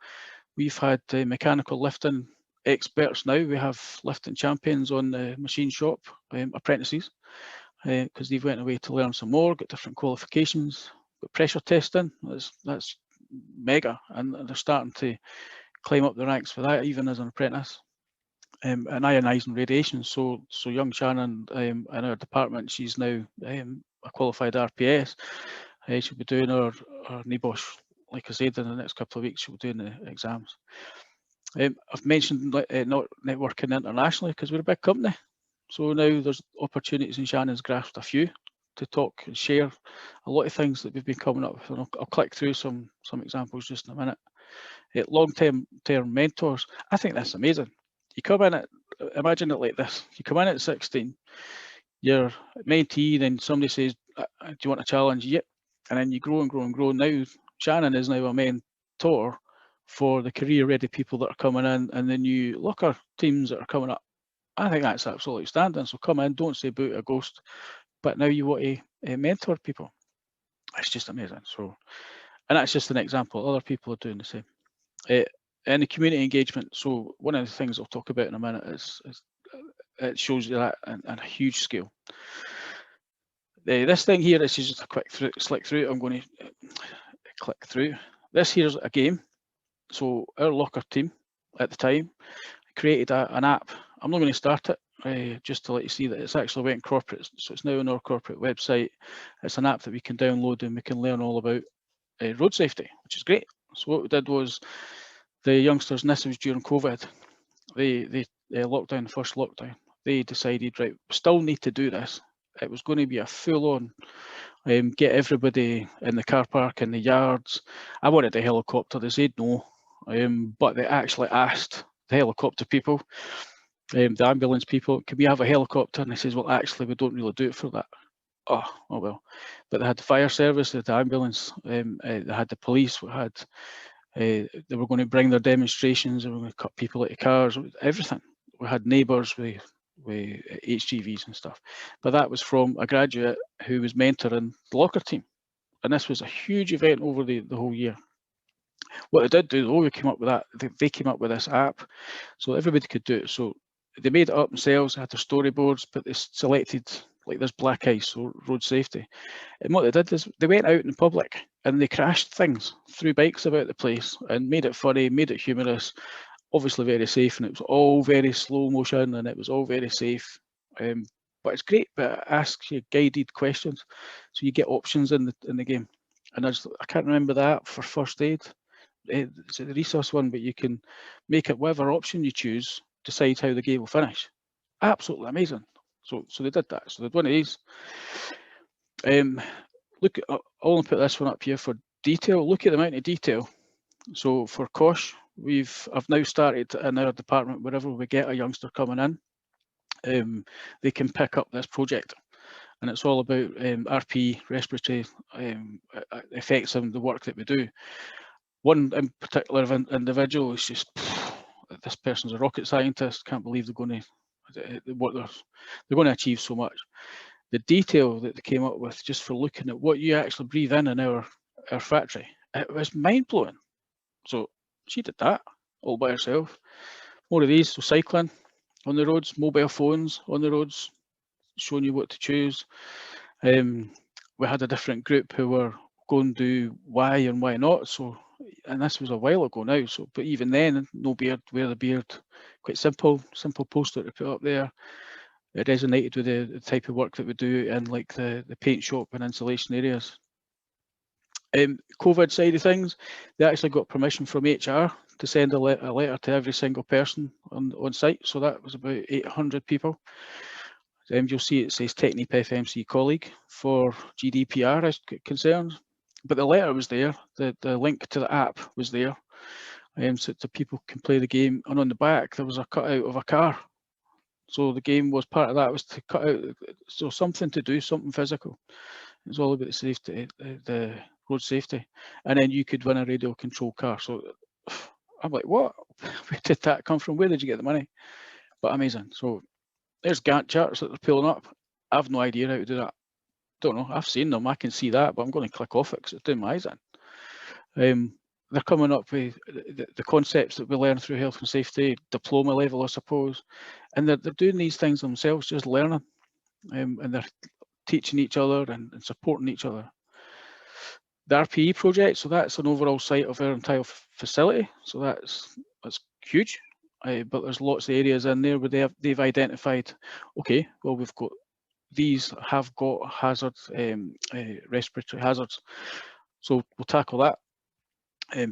we've had mechanical lifting experts now. We have lifting champions on the machine shop apprentices, because they've went away to learn some more, got different qualifications. But pressure testing, that's mega, and they're starting to climb up the ranks for that, even as an apprentice. And ionising radiation. So young Shannon in our department, she's now a qualified RPS. She'll be doing our NIBOSH, like I said, in the next couple of weeks. She'll be doing the exams. I've mentioned not networking internationally, because we're a big company. So now there's opportunities, and Shannon's grasped a few to talk and share a lot of things that we've been coming up with. And I'll click through some examples just in a minute. Long-term mentors. I think that's amazing. You come in imagine it like this. You come in at 16, you're mentee, then somebody says, do you want a challenge? Yep. And then you grow and grow and grow. Now, Shannon is now a mentor for the career-ready people that are coming in, and the new LOcHER teams that are coming up. I think that's absolutely outstanding. So come in, don't say boo to a ghost, but now you want to mentor people. It's just amazing. So, and that's just an example. Other people are doing the same. And the community engagement. So one of the things I'll talk about in a minute is it shows you that on a huge scale. This thing here, this is just a quick slick through. I'm going to click through. This here's a game. So our LOcHER team at the time created an app. I'm not going to start it, just to let you see that it's actually went corporate. So it's now on our corporate website. It's an app that we can download, and we can learn all about road safety, which is great. So what we did was, the youngsters, and this was during COVID, they lockdown, first lockdown, they decided, right, we still need to do this. It was going to be a full-on, get everybody in the car park, in the yards. I wanted a helicopter. They said no, but they actually asked the helicopter people, the ambulance people, can we have a helicopter? And they says, well, actually, we don't really do it for that. Oh well. But they had the fire service, they had the ambulance, they had the police, they were going to bring their demonstrations, they were going to cut people out of cars, everything. We had neighbours with HGVs and stuff. But that was from a graduate who was mentoring the LOcHER team. And this was a huge event over the whole year. What they did do, though, we came up with that, they came up with this app, so everybody could do it. So they made it up themselves, had their storyboards, but they selected, like there's black ice, so road safety. And what they did is they went out in public and they crashed things, threw bikes about the place, and made it funny, made it humorous, obviously very safe, and it was all very slow motion, and it was all very safe. But it's great, but it asks you guided questions, so you get options in the game. And I can't remember that for first aid. It's the resource one, but you can make it whatever option you choose, decide how the game will finish. Absolutely amazing. So they did that. So they did one of these. Look, I'll only put this one up here for detail. Look at the amount of detail. So for COSH, I've now started in our department, wherever we get a youngster coming in, they can pick up this project. And it's all about RP, respiratory effects and the work that we do. One in particular individual is just, this person's a rocket scientist, can't believe they're going to achieve so much. The detail that they came up with just for looking at what you actually breathe in our factory, it was mind-blowing. So she did that all by herself. More of these, so cycling on the roads, mobile phones on the roads, showing you what to choose. We had a different group who were going to do why and why not. So, and this was a while ago now. So, but even then, no beard, wear the beard. Quite simple poster to put up there. It resonated with the type of work that we do in like the paint shop and insulation areas. COVID side of things, they actually got permission from HR to send a letter to every single person on site. So that was about 800 people. You'll see it says Technip FMC colleague for GDPR is concerned. But the letter was there, the link to the app was there. So people can play the game. And on the back, there was a cutout of a car. So the game was part of that, was to cut out, so something to do, something physical. It was all about the safety, the road safety. And then you could win a radio control car. So I'm like, what? Where did that come from? Where did you get the money? But amazing. So there's Gantt charts that they're pulling up. I have no idea how to do that. Don't know. I've seen them. I can see that, but I'm going to click off it because it's doing my eyes in. They're coming up with the concepts that we learn through health and safety, diploma level, I suppose. And they're doing these things themselves, just learning. And they're teaching each other and supporting each other. The RPE project, so that's an overall site of our entire facility. So that's huge. But there's lots of areas in there where they've identified, okay, well, we've got, these have got hazards, respiratory hazards. So we'll tackle that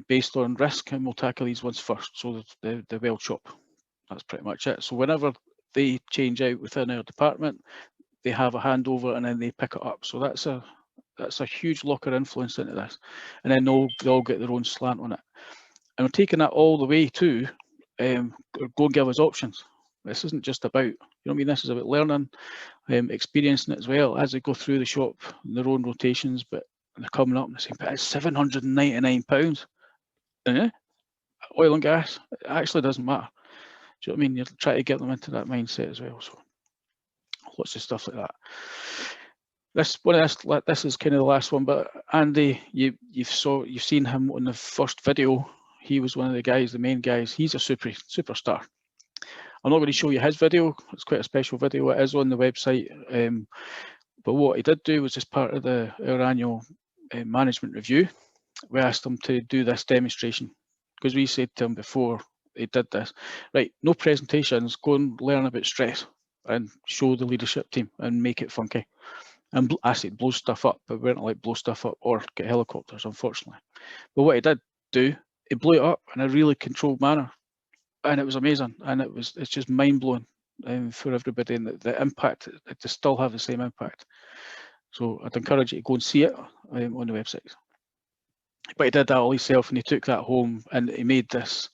based on risk, and we'll tackle these ones first. So the weld shop, that's pretty much it. So whenever they change out within our department, they have a handover and then they pick it up. So that's a huge LOcHER influence into this. And then they all get their own slant on it. And we're taking that all the way to go and give us options. This isn't just about, you know what I mean, this is about learning, experiencing it as well as they go through the shop, their own rotations, but they're coming up and they're saying, but it's £799. Oil and gas, it actually doesn't matter. Do you know what I mean? You're trying to get them into that mindset as well. So lots of stuff like that. This is kind of the last one, but Andy, you've seen him on the first video. He was one of the guys, the main guys. He's a superstar. I'm not going to show you his video. It's quite a special video. It is on the website. But what he did do was, as part of our annual management review, we asked him to do this demonstration, because we said to him before he did this, right, no presentations, go and learn about stress and show the leadership team and make it funky. And I said blow stuff up, but we weren't like blow stuff up or get helicopters, unfortunately. But what he did do, he blew it up in a really controlled manner, and it was amazing. And it's just mind blowing for everybody, and the impact, to still have the same impact. So I'd encourage you to go and see it on the website. But he did that all himself, and he took that home and he made this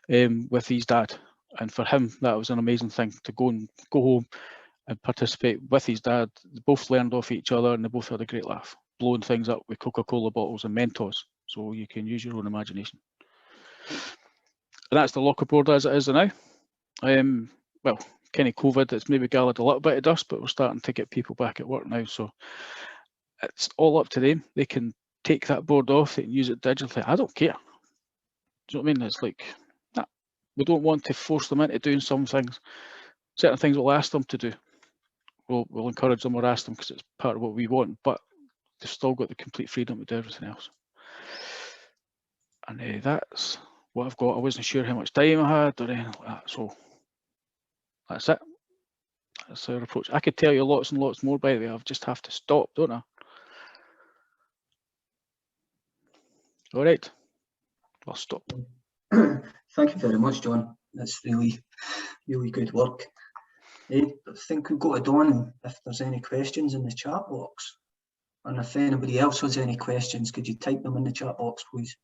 with his dad. And for him, that was an amazing thing to go home and participate with his dad. They both learned off each other, and they both had a great laugh, blowing things up with Coca-Cola bottles and Mentos. So you can use your own imagination. And that's the LOcHER board as it is now. Well, kind of COVID, it's maybe gathered a little bit of dust, but we're starting to get people back at work now. So it's all up to them. They can take that board off, they can use it digitally. I don't care. Do you know what I mean? It's like, nah, we don't want to force them into doing some things. Certain things we'll ask them to do. We'll encourage them or ask them because it's part of what we want, but they've still got the complete freedom to do everything else. And that's what I've got. I wasn't sure how much time I had or anything like that, so that's it. That's our approach. I could tell you lots and lots more, by the way. I've just have to stop, don't I? All right, I'll stop. Thank you very much, John. That's really, really good work. I think we'll go to Dawn if there's any questions in the chat box. And if anybody else has any questions, could you type them in the chat box, please?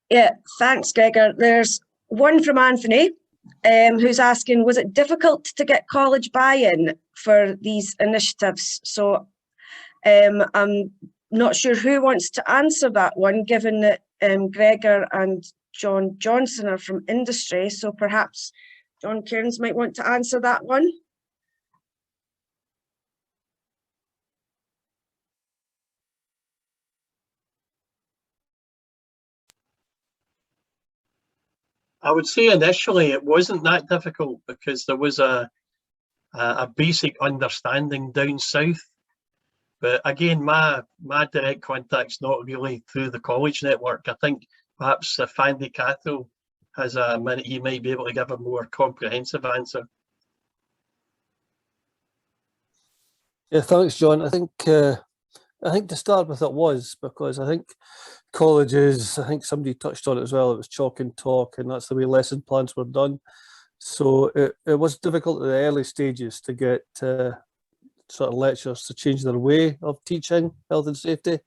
Yeah, thanks, Gregor. There's one from Anthony, who's asking, was it difficult to get college buy-in for these initiatives? So I'm not sure who wants to answer that one, given that Gregor and John Johnson are from industry. So perhaps John Cairns might want to answer that one. I would say initially it wasn't that difficult because there was a a basic understanding down south. But again, my direct contact's not really through the college network. I think perhaps if Andy Cathell has a minute, he might be able to give a more comprehensive answer. Yeah, thanks, John. I think to start with it was because I think colleges, I think somebody touched on it as well, it was chalk and talk, and that's the way lesson plans were done. So it was difficult at the early stages to get sort of lecturers to change their way of teaching health and safety.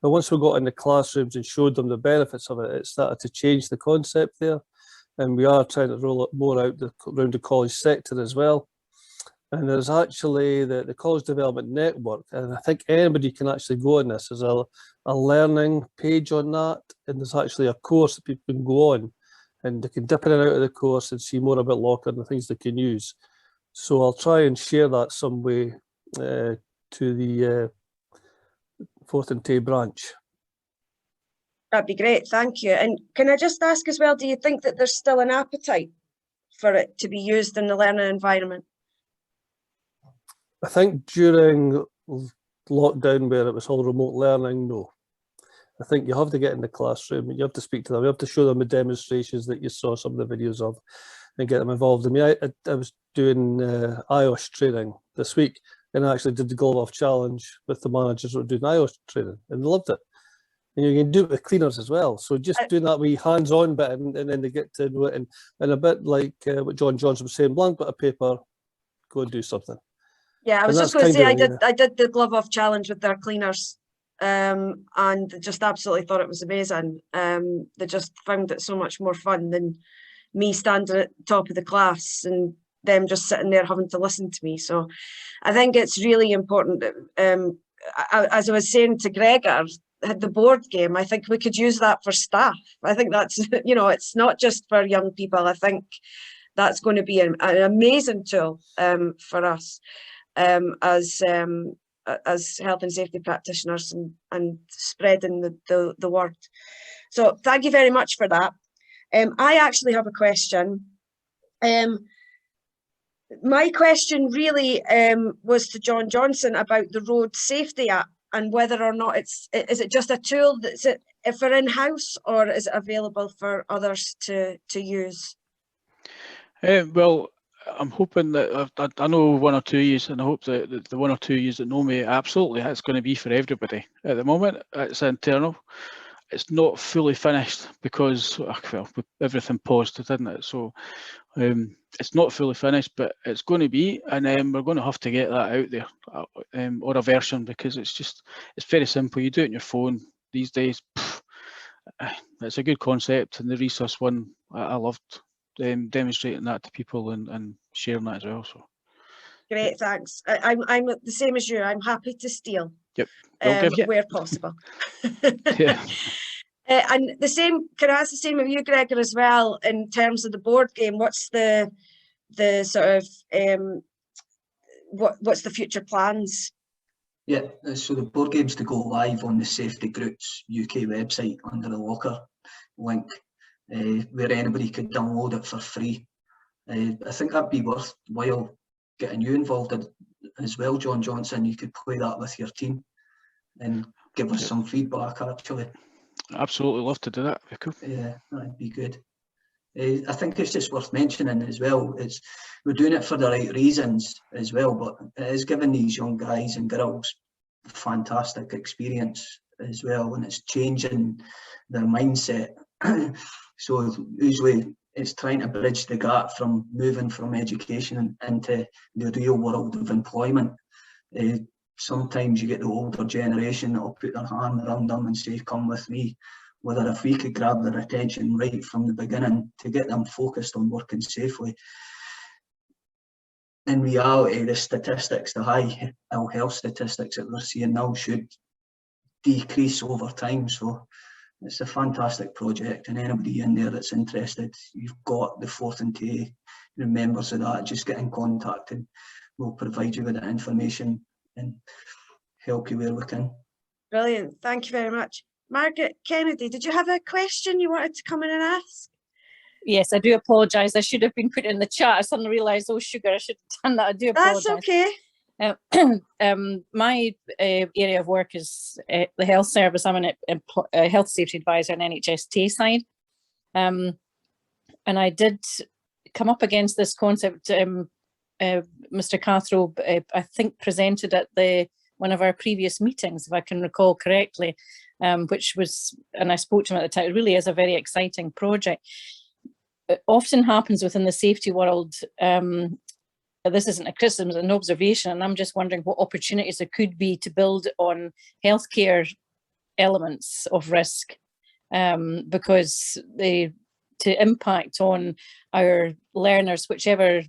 But once we got in the classrooms and showed them the benefits of it, it started to change the concept there. And we are trying to roll it more out around the college sector as well. And there's actually the College Development Network, and I think anybody can actually go on this. There's a learning page on that, and there's actually a course that people can go on, and they can dip in and out of the course and see more about LOcHER and the things they can use. So I'll try and share that some way to the Forth and Tay branch. That'd be great, thank you. And can I just ask as well, do you think that there's still an appetite for it to be used in the learning environment? I think during lockdown, where it was all remote learning, no. I think you have to get in the classroom, you have to speak to them, you have to show them the demonstrations that you saw some of the videos of and get them involved. I mean, I was doing IOSH training this week, and I actually did the Glove-Off Challenge with the managers who were doing IOSH training, and they loved it. And you can do it with cleaners as well. So just doing that wee hands-on bit, and then they get to know it, and a bit like what John Johnson was saying, blank bit of paper, go and do something. Yeah, I was just going to say, I did the Glove-Off Challenge with their cleaners, and just absolutely thought it was amazing. They just found it so much more fun than me standing at the top of the class and them just sitting there having to listen to me. So I think it's really important that, as I was saying to Gregor, the board game, I think we could use that for staff. I think that's, you know, it's not just for young people. I think that's going to be an amazing tool for us as health and safety practitioners and spreading the word. So thank you very much for that. I actually have a question. My question really was to John Johnson about the Road Safety app and whether or not is it just a tool that's for in-house, or is it available for others to use? Well, I'm hoping that I know one or two years, and I hope that the one or two years that know me, absolutely, it's going to be for everybody. At the moment, it's internal. It's not fully finished because, well, everything paused, didn't it? So it's not fully finished, but it's going to be, and we're going to have to get that out there, or a version, because it's very simple. You do it on your phone these days. It's a good concept, and the resource one, I loved demonstrating that to people and sharing that as well. So great, thanks. I'm the same as you. I'm happy to steal. Yep. Where possible. Yeah. And the same, can I ask the same of you, Gregor, as well, in terms of the board game? What's the sort of what's the future plans? Yeah, so the board game's to go live on the Safety Group's UK website under the LOcHER link, where anybody could download it for free. I think that'd be worthwhile getting you involved as well, John Johnson. You could play that with your team and give us some feedback, actually. Absolutely love to do that. Cool. Yeah, that'd be good. I think it's just worth mentioning as well, we're doing it for the right reasons as well, but it is giving these young guys and girls a fantastic experience as well, and it's changing their mindset. So usually it's trying to bridge the gap from moving from education into the real world of employment. Sometimes you get the older generation that will put their hand around them and say, come with me. Whether if we could grab their attention right from the beginning to get them focused on working safely. In reality, the statistics, the high ill health statistics that we're seeing now should decrease over time. So it's a fantastic project, and anybody in there that's interested, you've got the Forth and Tay, the members of that, just get in contact and we'll provide you with the information and help you where we can. Brilliant, thank you very much. Margaret Kennedy, did you have a question you wanted to come in and ask? Yes, I do apologise. I should have been put in the chat. I suddenly realised, oh, sugar, I should have done that. I do apologise. That's okay. My area of work is the health service. I'm a health safety advisor on NHS Tayside. And I did come up against this concept. Mr. Cathro, I think, presented at one of our previous meetings, if I can recall correctly, which was, and I spoke to him at the time, it really is a very exciting project. It often happens within the safety world. This isn't a criticism, it's an observation, and I'm just wondering what opportunities there could be to build on healthcare elements of risk, because to impact on our learners, whichever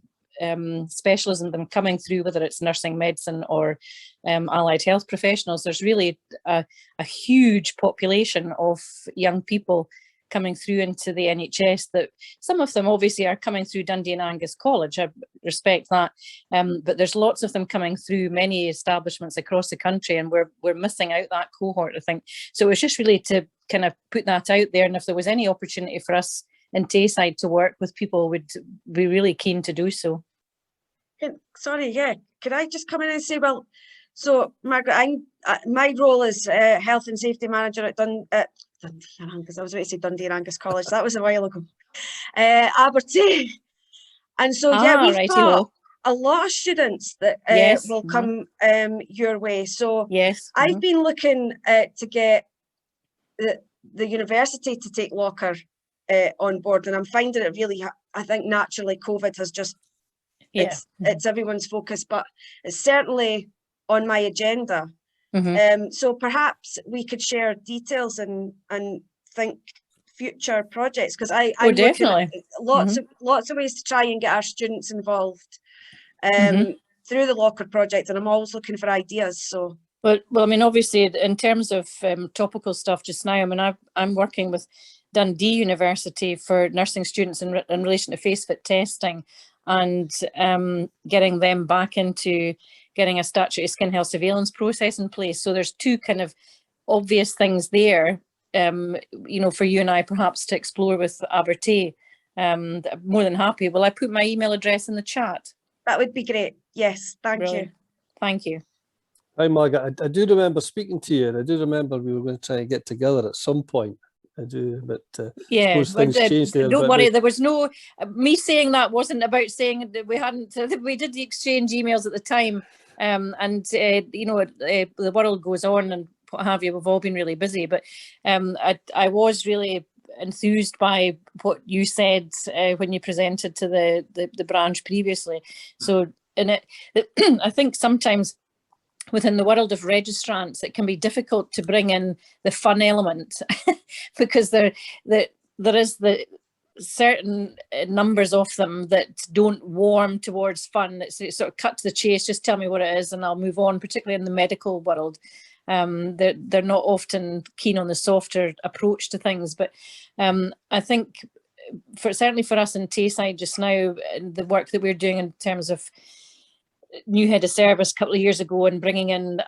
specialism them coming through, whether it's nursing, medicine, or allied health professionals, there's really a huge population of young people coming through into the NHS, that some of them obviously are coming through Dundee and Angus College, I respect that, but there's lots of them coming through many establishments across the country, and we're missing out that cohort, I think. So it was just really to kind of put that out there, and if there was any opportunity for us in Tayside to work with people, we'd be really keen to do so. Sorry, yeah, could I just come in and say, well, so Margaret, my role is health and safety manager at Dundee and Angus. I was about to say Dundee and Angus College. That was a while ago. Aberdeen. And so, yeah, we've got a lot of students that will come your way. So I've been looking to get the university to take LOcHER on board, and I'm finding it really, I think naturally COVID has just, it's everyone's focus, but it's certainly on my agenda. So perhaps we could share details and think future projects, because I'm definitely looking at lots of ways to try and get our students involved through the LOcHER project, and I'm always looking for ideas. So well, I mean, obviously, in terms of topical stuff just now, I mean, I'm working with Dundee University for nursing students in relation to face-fit testing, and getting them back into getting a statutory skin health surveillance process in place. So there's two kind of obvious things there, you know, for you and I perhaps to explore with Aberdeen. More than happy. Will I put my email address in the chat? That would be great. Yes, thank you. Thank you. Hi, Margaret. I do remember speaking to you, and I do remember we were going to try and get together at some point. I do, but yeah, things changed there. Don't worry, there was no, me saying that wasn't about saying that we hadn't, we did the exchange emails at the time, and you know, the world goes on and what have you, we've all been really busy, but I was really enthused by what you said when you presented to the branch previously. So, and I think sometimes within the world of registrants, it can be difficult to bring in the fun element because there is the certain numbers of them that don't warm towards fun. It's sort of cut to the chase, just tell me what it is and I'll move on, particularly in the medical world. They're not often keen on the softer approach to things, but I think certainly for us in Tayside just now, the work that we're doing in terms of new head of service a couple of years ago and bringing in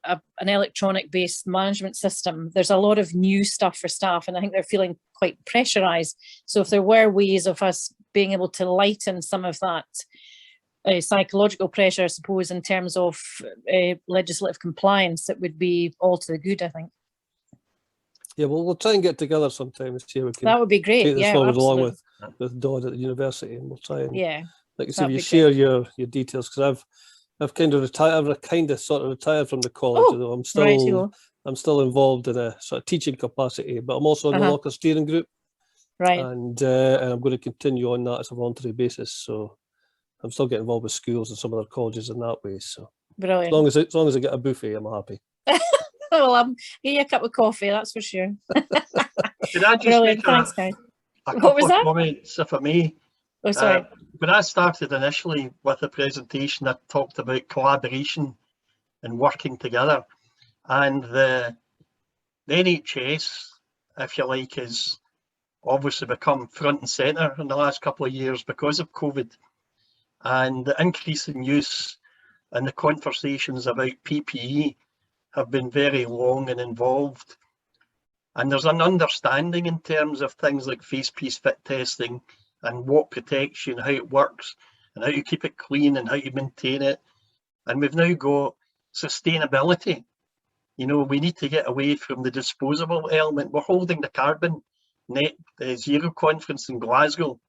an electronic based management system, there's a lot of new stuff for staff and I think they're feeling quite pressurized. So if there were ways of us being able to lighten some of that psychological pressure, I suppose, in terms of legislative compliance, it would be all to the good, I think. Yeah, well, we'll try and get together sometime this year. We can that would be great. Take this yeah, forward absolutely. along with Dodd at the university, and we'll try and like I said, you share your details, because I've kind of retired. I've kind of sort of retired from the college. Although I'm still involved in a sort of teaching capacity, but I'm also in the LOcHER steering group, and I'm going to continue on that as a voluntary basis. So I'm still getting involved with schools and some other colleges in that way. So brilliant. As long as I get a buffet, I'm happy. Well, I'll get you a cup of coffee, that's for sure. Can I just make Thanks, guys. a couple of comments, if I may? Oh, sorry. When I started initially with the presentation, I talked about collaboration and working together. And the NHS, if you like, has obviously become front and centre in the last couple of years because of COVID. And the increase in use and the conversations about PPE have been very long and involved. And there's an understanding in terms of things like face-piece fit testing and what protects you and how it works and how you keep it clean and how you maintain it. And we've now got sustainability. You know, we need to get away from the disposable element. We're holding the carbon net zero conference in Glasgow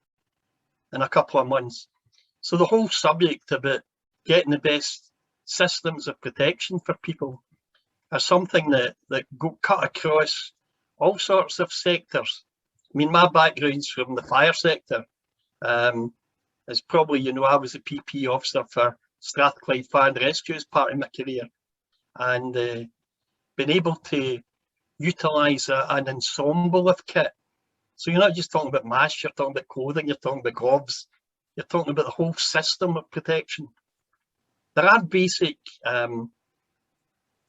in a couple of months. So the whole subject about getting the best systems of protection for people are something that go cut across all sorts of sectors. I mean, my background's from the fire sector. As probably, you know, I was a PP officer for Strathclyde Fire and Rescue as part of my career, and been able to utilise an ensemble of kit. So you're not just talking about masks, you're talking about clothing, you're talking about gloves, you're talking about the whole system of protection. There are basic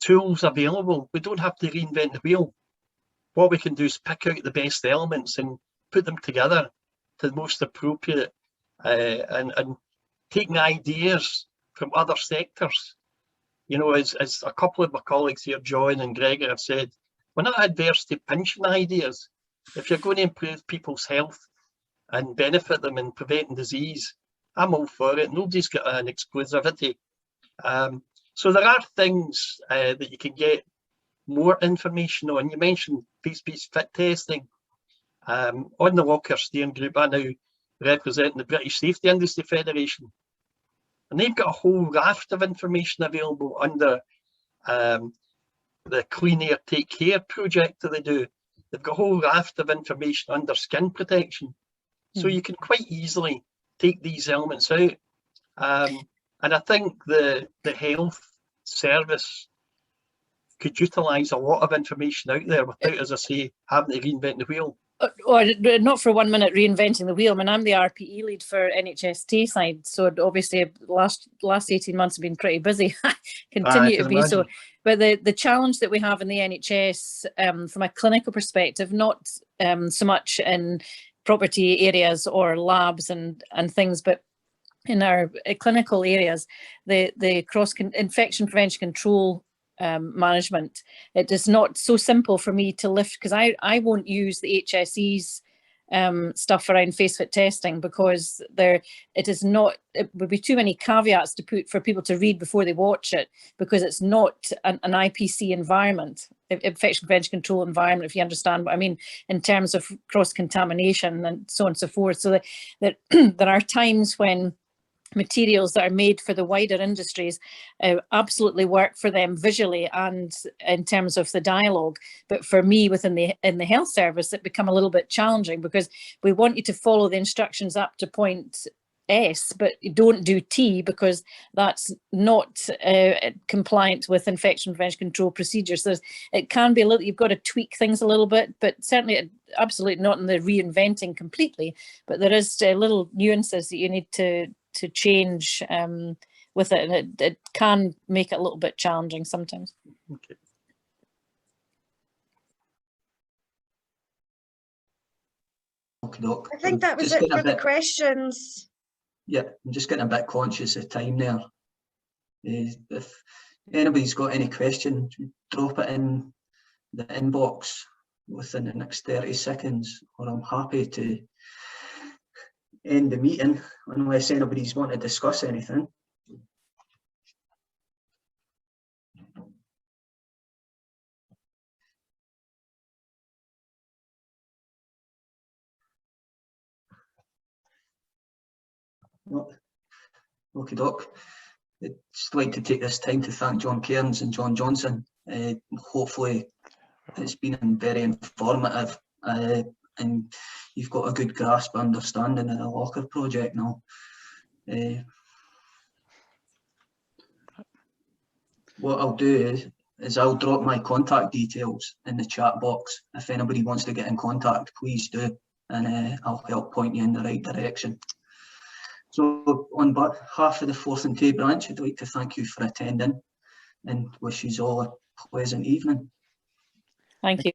tools available. We don't have to reinvent the wheel. What we can do is pick out the best elements and put them together to the most appropriate, and taking ideas from other sectors. You know, as a couple of my colleagues here, John and Gregor, have said, we're not adverse to pinching ideas. If you're going to improve people's health and benefit them in preventing disease, I'm all for it. Nobody's got an exclusivity. So there are things that you can get more information on. You mentioned face-based fit testing. On the LOcHER steering group, I now represent the British Safety Industry Federation. And they've got a whole raft of information available under the Clean Air Take Care project that they do. They've got a whole raft of information under skin protection. So you can quite easily take these elements out. And I think the health service could utilise a lot of information out there without, as I say, having to reinvent the wheel. Or not for 1 minute reinventing the wheel. I mean, I'm the RPE lead for NHS Tayside, so obviously last 18 months have been pretty busy. Continue to be imagine. So. But the challenge that we have in the NHS from a clinical perspective, not so much in property areas or labs and things, but in our clinical areas, the infection prevention control management, it is not so simple for me to lift, because I won't use the HSE's stuff around face fit testing, because it would be too many caveats to put for people to read before they watch it, because it's not an IPC environment, infection prevention control environment, if you understand what I mean, in terms of cross contamination and so on and so forth. So that there are times when materials that are made for the wider industries absolutely work for them visually and in terms of the dialogue, but for me within the health service it become a little bit challenging, because we want you to follow the instructions up to point S, but you don't do T, because that's not compliant with infection prevention control procedures. So it can be a little, you've got to tweak things a little bit, but certainly absolutely not in the reinventing completely, but there is little nuances that you need to change with it, and it can make it a little bit challenging sometimes. Okay. I think that was it for the questions. Yeah, I'm just getting a bit conscious of time there. If anybody's got any questions, drop it in the inbox within the next 30 seconds, or I'm happy to end the meeting unless anybody's want to discuss anything. Okay, Doc. I'd just like to take this time to thank John Cairns and John Johnson. Hopefully it's been very informative, and you've got a good grasp, understanding of the LOcHER project now. What I'll do is I'll drop my contact details in the chat box. If anybody wants to get in contact, please do, and I'll help point you in the right direction. So on behalf of the 4th and Tay Branch, I'd like to thank you for attending and wish you all a pleasant evening. Thank you.